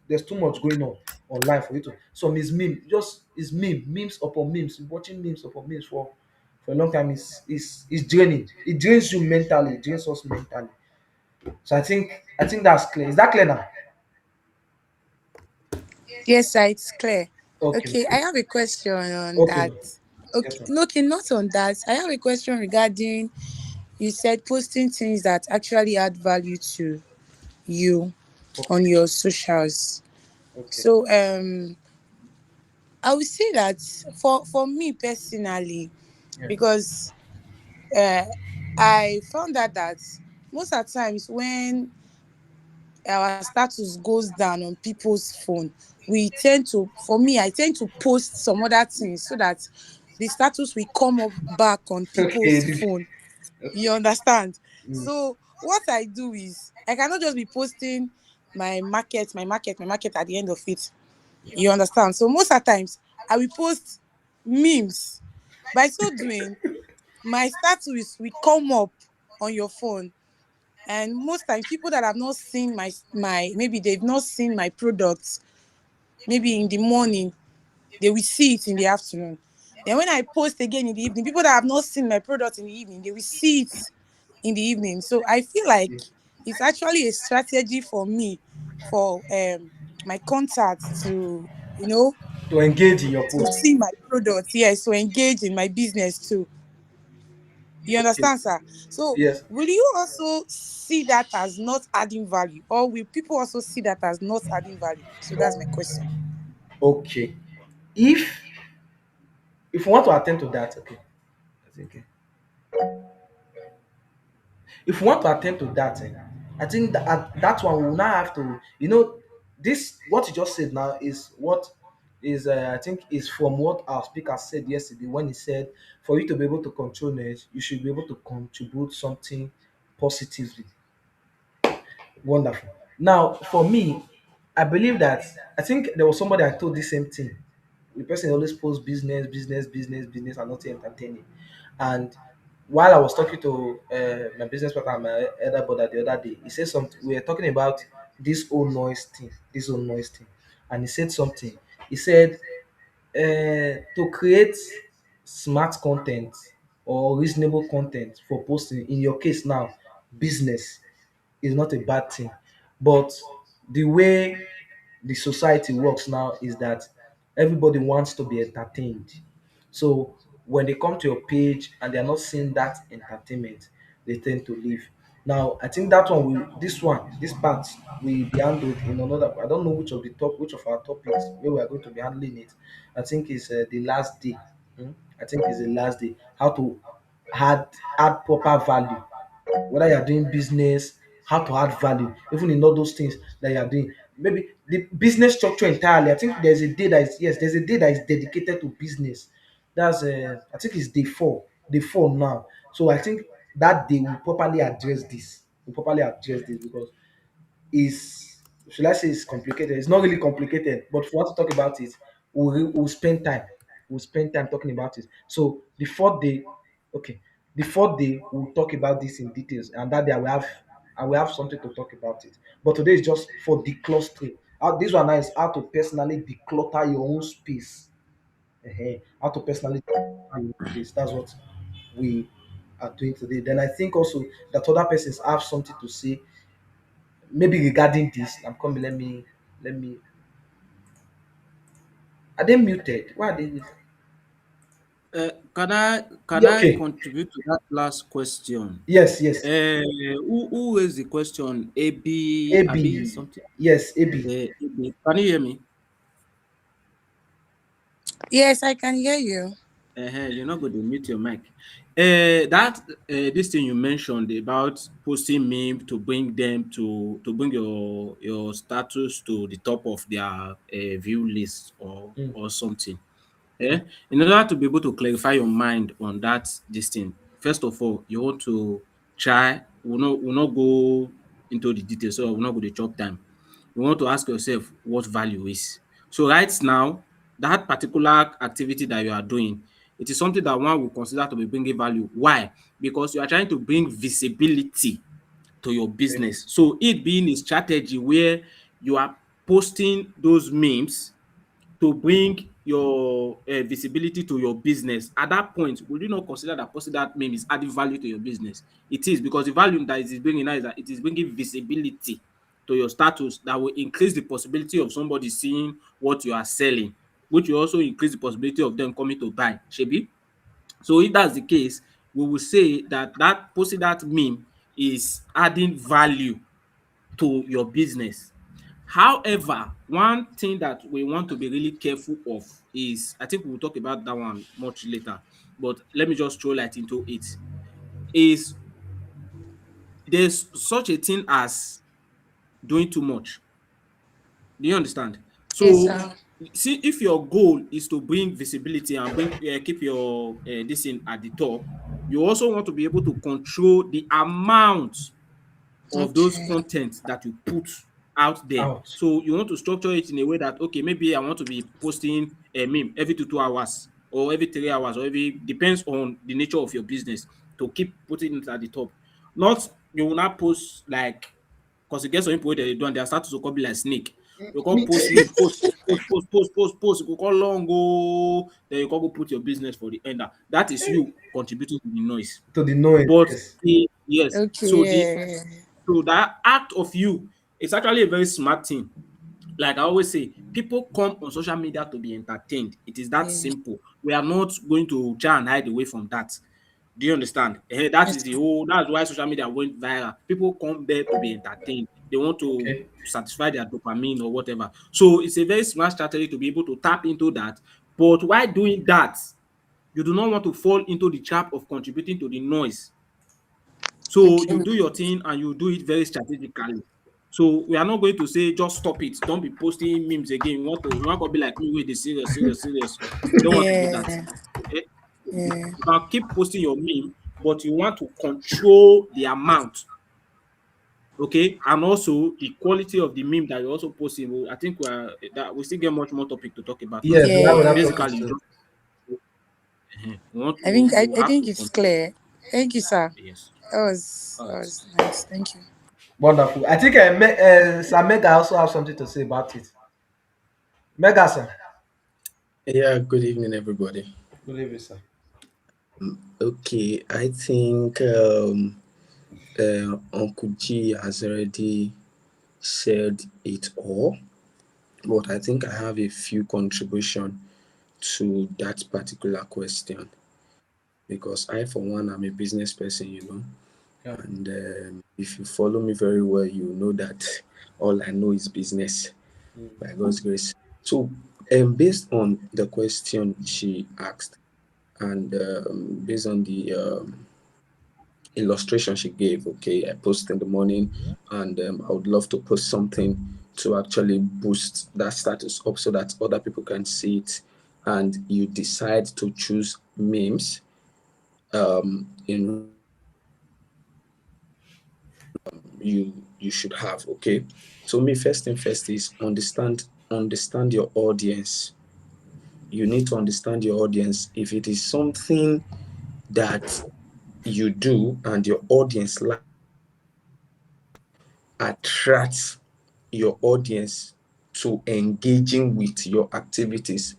There's too much going on online for you to. Some is meme, just is memes upon memes. Watching memes upon memes for a long time is draining. It drains you mentally, it drains us mentally. So I think that's clear. Is that clear now?
Yes, sir, it's clear.
Okay.
Okay, I have a question on
Okay,
that.
ma'am.
Okay,
Yes, ma'am.
no, okay, not on that. I have a question regarding you said posting things that actually add value to you on
Okay.
your socials.
Okay.
So I would say that for me personally,
Yeah.
because uh, I found out that most of the times when our status goes down on people's phone, we tend to, for me, I tend to post some other things so that the status will come up back on
Okay.
people's phone. You understand?
Mm.
So what I do is I cannot just be posting my market at the end of it. You understand? So most of the times I will post memes. By so doing, my status will come up on your phone. And most times people that have not seen my maybe they've not seen my products, maybe in the morning, they will see it in the afternoon. Then when I post again in the evening, people that have not seen my product in the evening, they will see it in the evening. So I feel like it's actually a strategy for me, for my contacts to, you know,
To engage in your
to
post.
see my product, yes, to engage in my business too. You
Okay.
understand, sir? So
Yes.
will you also see that as not adding value, or will people also see that as not adding value? So that's my question.
Okay. If if you want to attend to that, okay. That's okay. If you want to attend to that, I think that that one we will now have to, this what you just said now is what is I think is from what our speaker said yesterday when he said for you to be able to control knowledge, you should be able to contribute something positively. Wonderful. Now, for me, I believe that I think there was somebody I told the same thing. The person always posts business, business, business, business, and not entertaining. And while I was talking to my business partner, and my elder brother the other day, he said something. We were talking about this old noise thing, and he said something. He said to create smart content or reasonable content for posting. In your case now, business is not a bad thing. But the way the society works now is that everybody wants to be entertained. So when they come to your page and they are not seeing that entertainment, they tend to leave. Now, I think that one will this part will be handled in another. I don't know which of our topics where we are going to be handling it. I think it's the last day. I think it's the last day. How to add add proper value, whether you are doing business, how to add value, even in all those things that you are doing. Maybe the business structure entirely. I think there's a day that is dedicated to business. That's I think it's day four now. So I think that day will properly address this. Will properly address this because is should I say it's complicated? It's not really complicated, but if we want to talk about it, we'll spend time. We'll spend time talking about it. So the fourth day, okay, the fourth day we'll talk about this in details, and that day I will have something to talk about it. But today is just for declustering. This one now is how to personally declutter your own space. How to personally declutter your own space. That's what we are doing today. Then I think also that other persons have something to say maybe regarding this. I'm coming. Let me. Are they muted? Why are they?
Can
Yeah,
I
okay.
contribute to that last question?
Yes, yes.
Who raised the question? Abi
AB.
something.
Yes, AB.
AB. Can you hear me?
Yes, I can hear you.
You're not going to mute your mic. That this thing you mentioned about posting meme to bring them to bring your status to the top of their view list
Mm,
or something.
mm,
In order to be able to clarify your mind on that this thing, first of all, you want to try. Will not go into the details, so we'll not go to chop time. You want to ask yourself what value is. So right now, that particular activity that you are doing, it is something that one will consider to be bringing value. Why? Because you are trying to bring visibility to your
okay.
business. So it being a strategy where you are posting those memes to bring your visibility to your business, at that point, would you not consider that posting that meme is adding value to your business? It is, because the value that it is bringing now is that it is bringing visibility to your status that will increase the possibility of somebody seeing what you are selling, which will also increase the possibility of them coming to buy. Shebi? So if that's the case, we will say that posting that meme is adding value to your business. However, one thing that we want to be really careful of is, I think we'll talk about that one much later, but let me just throw light into it, is there's such a thing as doing too much. Do you understand?
Yes,
So
sir.
see, if your goal is to bring visibility and keep your this thing at the top, you also want to be able to control the amount of those
Okay.
content that you put out there.
Out.
So you want to structure it in a way that, okay, maybe I want to be posting a meme every 2 hours or every 3 hours, or every, depends on the nature of your business, to keep putting it at the top. Not, you will not post like, because you get some people wey dey do and their status go come be like snake. You come
Me
post meme, post, you go come long o, then you come go put your business for the ender. That is you contributing to the noise.
to the noise.
But
Yes.
yes,
Okay.
so
Yeah.
that act of you is actually a very smart thing. Like I always say, people come on social media to be entertained. It is that
Yeah.
simple. We are not going to try and hide away from that. Do you understand? That
Yes,
is the
sir.
whole, that's why social media went viral. People come there to be entertained. They want to
Okay.
satisfy their dopamine or whatever. So it's a very smart strategy to be able to tap into that. But while doing that, you do not want to fall into the trap of contributing to the noise. So
Okay.
you do your thing and you do it very strategically. So we are not going to say just stop it. Don't be posting memes again. You want to be like me with the serious. We don't want to do that.
Yeah.
Okay?
Yeah.
You can keep posting your meme, but you want to control the amount. Okay, and also the quality of the meme that you're also posting. I think we still get much more topic to talk about now.
Yes, we have
But
Yeah.
other topics
basically, you
too.
just
I think I,
you
I
have
think
to
it's
control.
clear. Thank you, sir.
Yes.
That
All right.
was nice. Thank you.
Wonderful. I think Sir Mega also have something to say about it. Mega, sir.
Yeah, good evening, everybody.
Good evening, sir.
Okay, I think Uncle G has already said it all, but I think I have a few contribution to that particular question because I, for one, am a business person.
Yeah.
And if you follow me very well, you know that all I know is business by God's grace. So, based on the question she asked, and based on the illustration she gave, okay, I post in the morning, and I would love to post something to actually boost that status up so that other people can see it, and you decide to choose memes in you should have. Okay, so me, first thing first is understand your audience. You need to understand your audience. If it is something that you do and your audience attract your audience to engaging with your activities,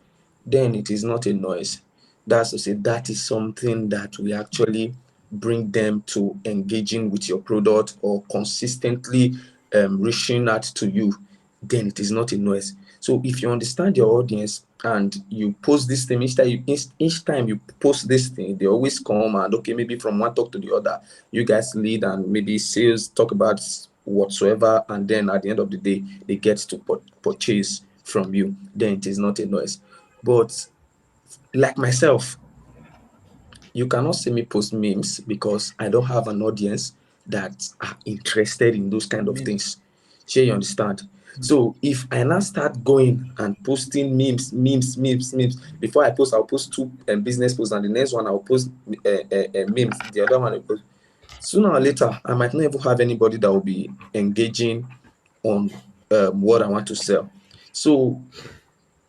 then it is not a noise. That's to say, that is something that will actually bring them to engaging with your product or consistently reaching out to you. Then it is not a noise. So if you understand your audience and you post this thing, each time you post this thing, they always come and, okay, maybe from one talk to the other, you guys lead and maybe sales talk about whatsoever, and then at the end of the day they get to purchase from you, then it is not a noise. But like myself, you cannot see me post memes because I don't have an audience that are interested in those kind of things. Sure, you understand? So if I now start going and posting memes, before I post, I'll post two business posts, and the next one I'll post memes. The other one I'll post. Sooner or later, I might not even have anybody that will be engaging on what I want to sell. So,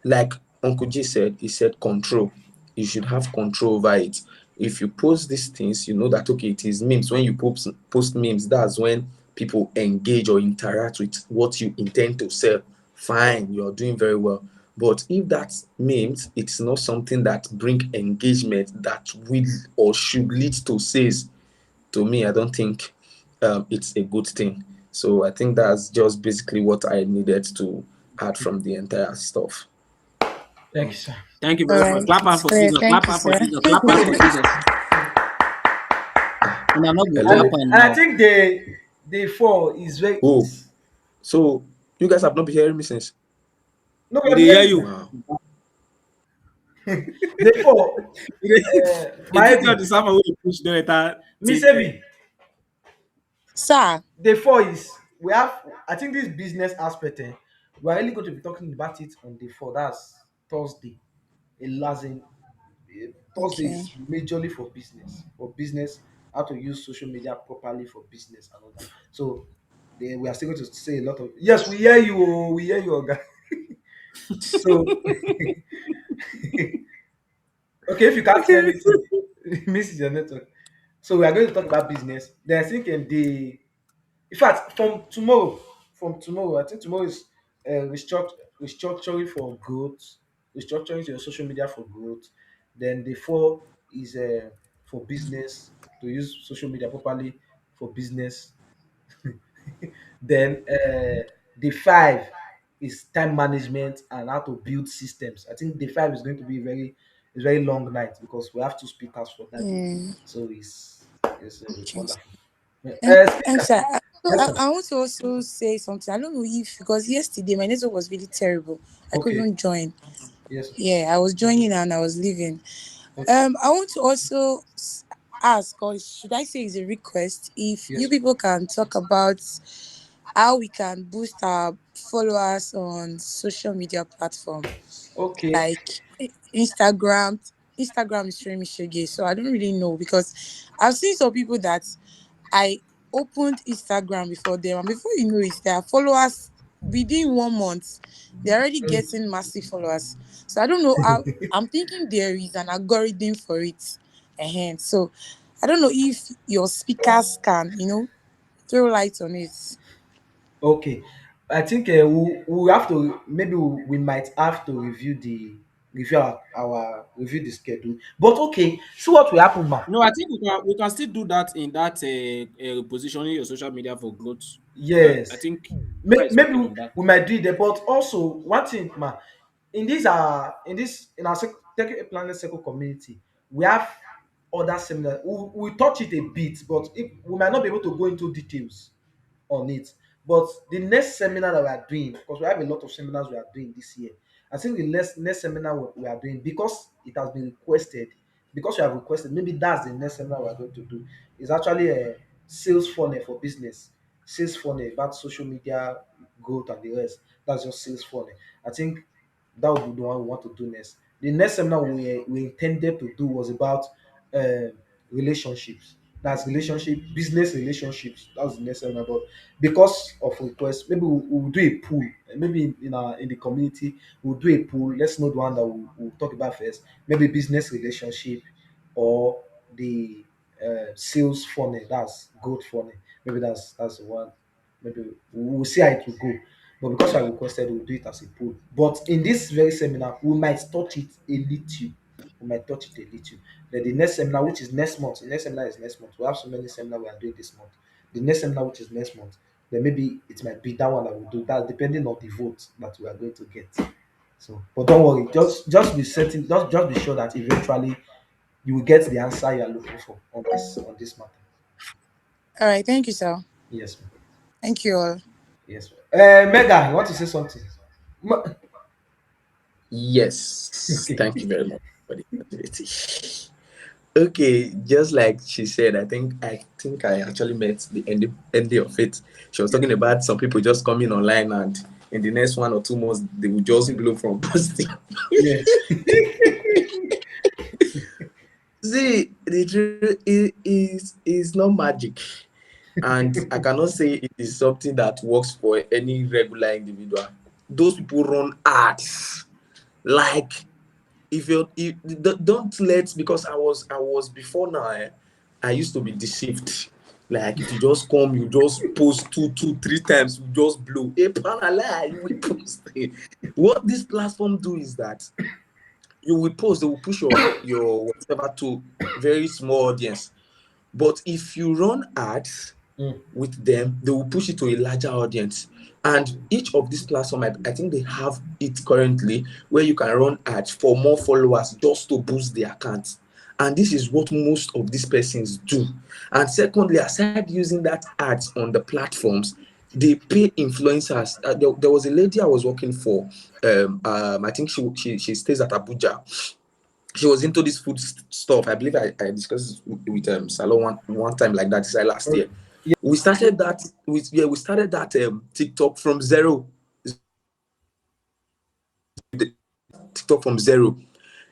like Uncle G said, he said control. You should have control over it. If you post these things, you know that, okay, it is memes. When you post memes, that's when people engage or interact with what you intend to sell. Fine, you're doing very well. But if that means it's not something that bring engagement that will or should lead to sales, to me, I don't think it's a good thing. So I think that's just basically what I needed to add from the entire stuff.
Thank you, sir.
Okay. Thank you
All
very much.
right,
Clap hand
it's
for
clear.
Jesus. Clap
Thank you,
hand for
sir.
Jesus. Clap hand for Jesus. Una no go
And
clap
Hello.
hand
and I
now.
think the four is very
Oh,
is
so you guys have not been hearing me since.
no,
We
I'm
dey hear
hearing you.
you.
Wow.
The four,
The
my
video of
head,
the sermon wey you preach don enter
Miss
till
Evi.
Sir,
The four is we have. I think this business aspect. We are really going to be talking about it on the four. That's Thursday. A lazing. Thursday
okay.
is majorly for business. For business, how to use social media properly for business and all that. So we are still going to say a lot of yes. We hear you. Oh, we hear you, Oga. So okay, if you can't see anything, miss your network. So we are going to talk about business. Then I think in fact, from tomorrow, I think tomorrow is restructuring for growth, restructuring your social media for growth. Then the four is for business to use social media properly for business. Then the five is time management and how to build systems. I think the five is going to be a very long night because we have two speakers for that day.
Mm,
So it's
okay.
wonderful.
Sir,
Speaker, yes, ma'am.
I want to also say something. I don't know if because yesterday my network was really terrible. I
Okay,
couldn't join.
yes,
Yeah, I was joining and I was leaving.
okay,
I want to also ask, or should I say, is a request, if you
yes,
people can talk about how we can boost our followers on social media platform
okay,
like Instagram. Instagram is showing me shege, so I don't really know because I've seen some people that I opened Instagram before them, and before you know it, their followers within 1 month, they're already getting massive followers. So I don't know how. I'm thinking there is an algorithm for it. So I don't know if your speakers can, throw light on it.
okay. I think we have to maybe we might have to review our review the schedule. But okay, see what will happen, ma.
No, I think we can still do that in that positioning your social media for growth. I
Yes,
think Papa is
maybe
working on that.
we might do it there. But also one thing, ma, in our Tekiplanet Circle community, we have other seminars. We touch it a bit, but we might not be able to go into details on it. But the next seminar that we are doing, because we have a lot of seminars we are doing this year, I think the next seminar we are doing, because it has been requested, because we have requested, maybe that's the next seminar we are going to do. Is actually a sales funnel for business, sales funnel about social media growth and the rest. That's just sales funnel. I think that would be the one we want to do next. The next seminar we intended to do was about um relationships. That's relationship, business relationships. That was the next seminar. But because of request, maybe we'll do a pool. Maybe in the community, we'll do a pool. Let's know the one that we'll talk about first. Maybe business relationship or the sales funnel. That's growth funnel. Maybe that's the one. Maybe we'll see how it will go. But because I requested, we'll do it as a poll. But in this very seminar, we might touch it a little. We might touch it a little. Then the next seminar, which is next month, the next seminar is next month. We have so many seminars we are doing this month. The next seminar, which is next month, then maybe it might be that one that we'll do. That depending on the vote that we are going to get. So, but don't worry, just be certain, just be sure that eventually you will get the answer you are looking for on this matter.
All right, thank you, sir.
Yes, ma'am.
Thank you all.
Yes, ma'am. Mega, you want to say something? Ma-
Yes,
Okay.
thank you very much for the opportunity. Okay, just like she said, I think I actually met the end of it. She was talking about some people just coming online and in the next 1 or 2 months they will just blow from posting.
Yes.
See, the truth is not magic, and I cannot say it is something that works for any regular individual. Those people run ads like don't let, because I was before now, I used to be deceived. Like if you just come, you just post two, 3 times, you just blow. Hey, panala, you will post. What this platform do is that you will post, they will push your whatever to very small audience. But if you run ads
Mm.
with them, they will push it to a larger audience. And each of these platforms, I think they have it currently where you can run ads for more followers just to boost their accounts. And this is what most of these persons do. And secondly, aside using that ads on the platforms, they pay influencers. There was a lady I was working for. I think she stays at Abuja. She was into this food stuff. I believe I discussed with Salon one time like that. This like last year.
Yeah.
We started that we started that TikTok from zero. TikTok from zero.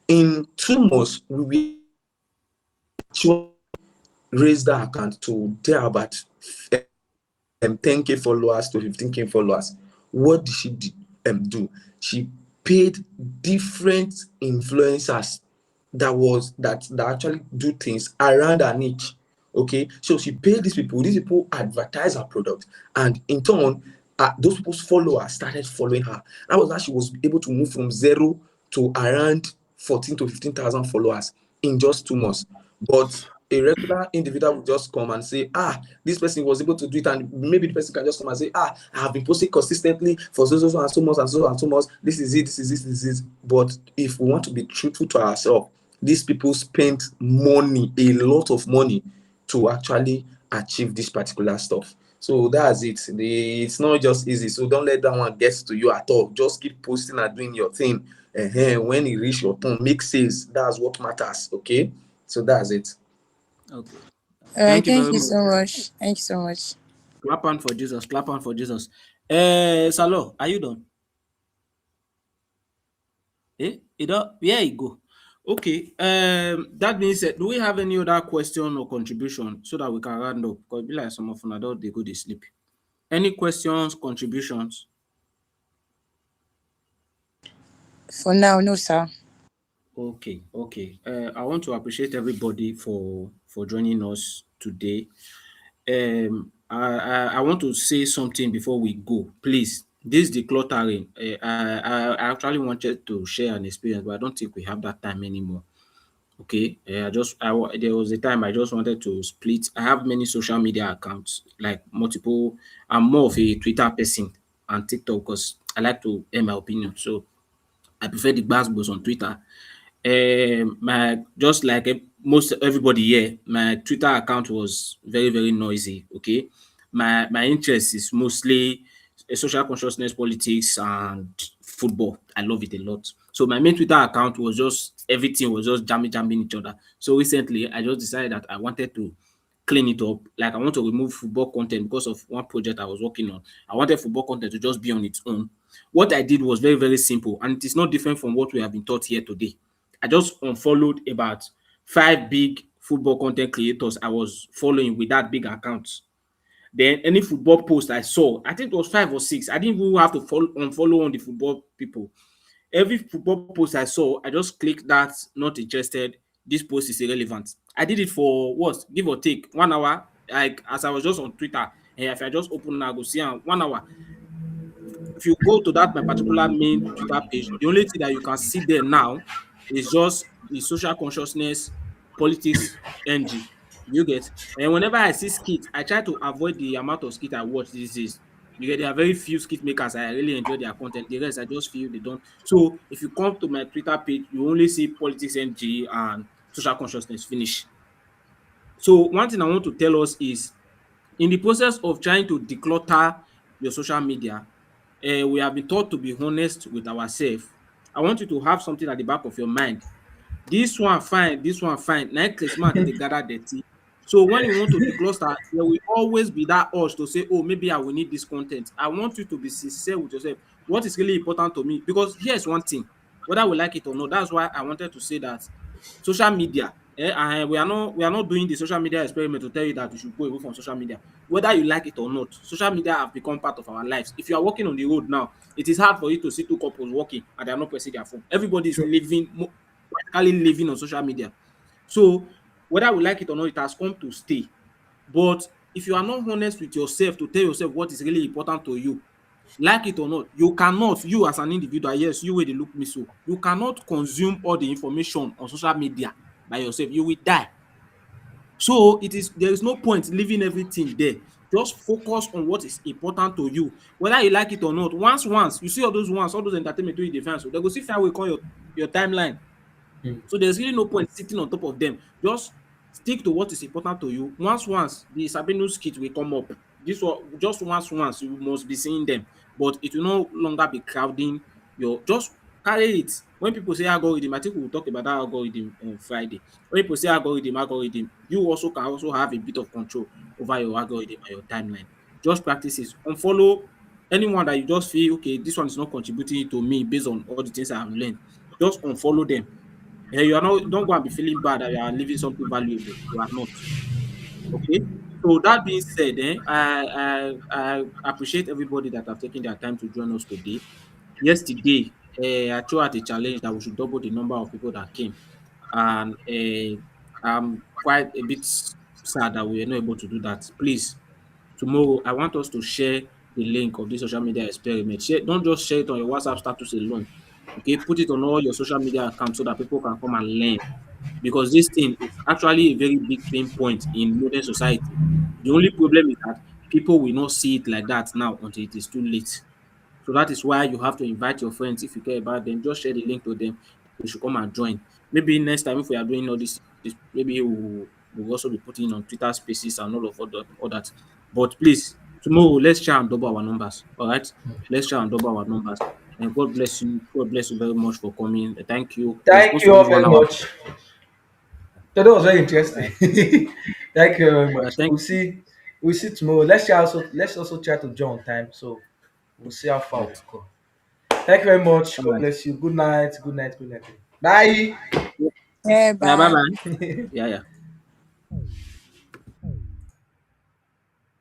In 2 months, we actually raised that account to there about 10K followers to 15K followers. What did she do? She paid different influencers that actually do things around her niche. Okay, so she paid these people. These people advertise her product, and in turn, those people's followers started following her. That was how she was able to move from zero to around 14 to 15,000 followers in just 2 months. But a regular individual would just come and say, this person was able to do it, and maybe the person can just come and say, I have been posting consistently for so and so months and so and so months. This is it, this is it, this is it. But if we want to be truthful to ourselves, these people spend money, a lot of money, to actually achieve this particular stuff. So that's it. It's not just easy. So don't let that one get to you at all. Just keep posting and doing your thing. When it reach your turn, make sales. That's what matters. Okay. So that's it.
Okay.
All right,
Thank you
thank
very
you
much.
so much. Thank you so much.
Clap on for Jesus. Clap on for Jesus. Salo, are you done? You don't, where you go? Okay. That being said, do we have any other question or contribution so that we can round up? Because be like some of them adult they go to sleep. Any questions, contributions?
For now, no, sir.
Okay, okay. I want to appreciate everybody for joining us today. I want to say something before we go, please. This decluttering. I actually wanted to share an experience, but I don't think we have that time anymore. Okay, there was a time I just wanted to split. I have many social media accounts, like multiple. I'm more of a Twitter person and TikTok because I like to air my opinion. So I prefer the Gbasgbos on Twitter. My just like most everybody here, my Twitter account was very very noisy. Okay, my interest is mostly social consciousness, politics, and football. I love it a lot. So my main Twitter account was just everything was just jamming each other. So recently, I just decided that I wanted to clean it up. Like I want to remove football content because of one project I was working on. I wanted football content to just be on its own. What I did was very, very simple, and it is not different from what we have been taught here today. I just unfollowed about 5 big football content creators I was following with that big account. Then any football post I saw, I think it was 5 or 6. I didn't even have to unfollow on the football people. Every football post I saw, I just clicked that not interested. This post is irrelevant. I did it for what? Give or take 1 hour. Like as I was just on Twitter, and if I just open now, go see 1 hour. If you go to that my particular main Twitter page, the only thing that you can see there now is just the social consciousness, politics, NG. You get? And whenever I see skits, I try to avoid the amount of skit I watch these days. You get there are very few skit makers. I really enjoy their content. The rest I just feel they don't. So if you come to my Twitter page, you only see politics, NG, and social consciousness. Finish. So one thing I want to tell us is in the process of trying to declutter your social media, we have been taught to be honest with ourselves. I want you to have something at the back of your mind. This one fine. Na Chris man take dey gather dirty. So when you want to declutter, there will always be that urge to say, oh, maybe I will need this content. I want you to be sincere with yourself. What is really important to me? Because here's one thing, whether we like it or not, that's why I wanted to say that social media, and we are not doing the social media experiment to tell you that you should go away from social media. Whether you like it or not, social media have become part of our lives. If you are walking on the road now, it is hard for you to see two couples walking and they are not pressing their phone. Everybody is living practically living on social media. So whether we like it or not, it has come to stay. But if you are not honest with yourself to tell yourself what is really important to you, like it or not, you cannot, you as an individual, yes, you wey dey look me so, you cannot consume all the information on social media by yourself. You will die. So there is no point leaving everything there. Just focus on what is important to you, whether you like it or not. Once you see all those entertainment wey you dey find, so they go still find way come your timeline.
Hmm.
So there's really no point sitting on top of them. Just stick to what is important to you. Once the Sabinu skit will come up. This one just once you must be seeing them, but it will no longer be crowding your. Just carry it. When people say algorithm, I think we will talk about that algorithm on Friday. When people say algorithm, you also can also have a bit of control over your algorithm and your timeline. Just practice it. Unfollow anyone that you just feel okay. This one is not contributing to me based on all the things I have learned. Just unfollow them. You are not, don't go and be feeling bad that you are leaving something valuable. You are not. Okay. So that being said, I appreciate everybody that have taken their time to join us today. Yesterday, I threw out a challenge that we should double the number of people that came, and I'm quite a bit sad that we were not able to do that. Please, tomorrow I want us to share the link of this social media experiment. Don't just share it on your WhatsApp status alone. Okay, put it on all your social media accounts so that people can come and learn, because this thing is actually a very big pain point in modern society. The only problem is that people will not see it like that now until it is too late. So that is why you have to invite your friends if you care about them. Just share the link to them. They should come and join. Maybe next time if we are doing all this maybe we'll also be putting on Twitter Spaces and all that. But please, tomorrow let's try and double our numbers. All right, let's try and double our numbers. And God bless you. God bless you very much for coming. Thank you. We're
Thank
supposed to
you all
leave one
very
hour.
much. So that was very
All
interesting.
right.
Thank you very
All right.
much.
Thank you.
We'll see tomorrow. Let's also try to join on time. So we'll see how
All
far we
right.
go. Thank you very much.
All
God
right.
bless you. Good night. Good night. Good night. Bye.
Yeah.
Yeah,
Bye
bye.
bye. Yeah. Yeah.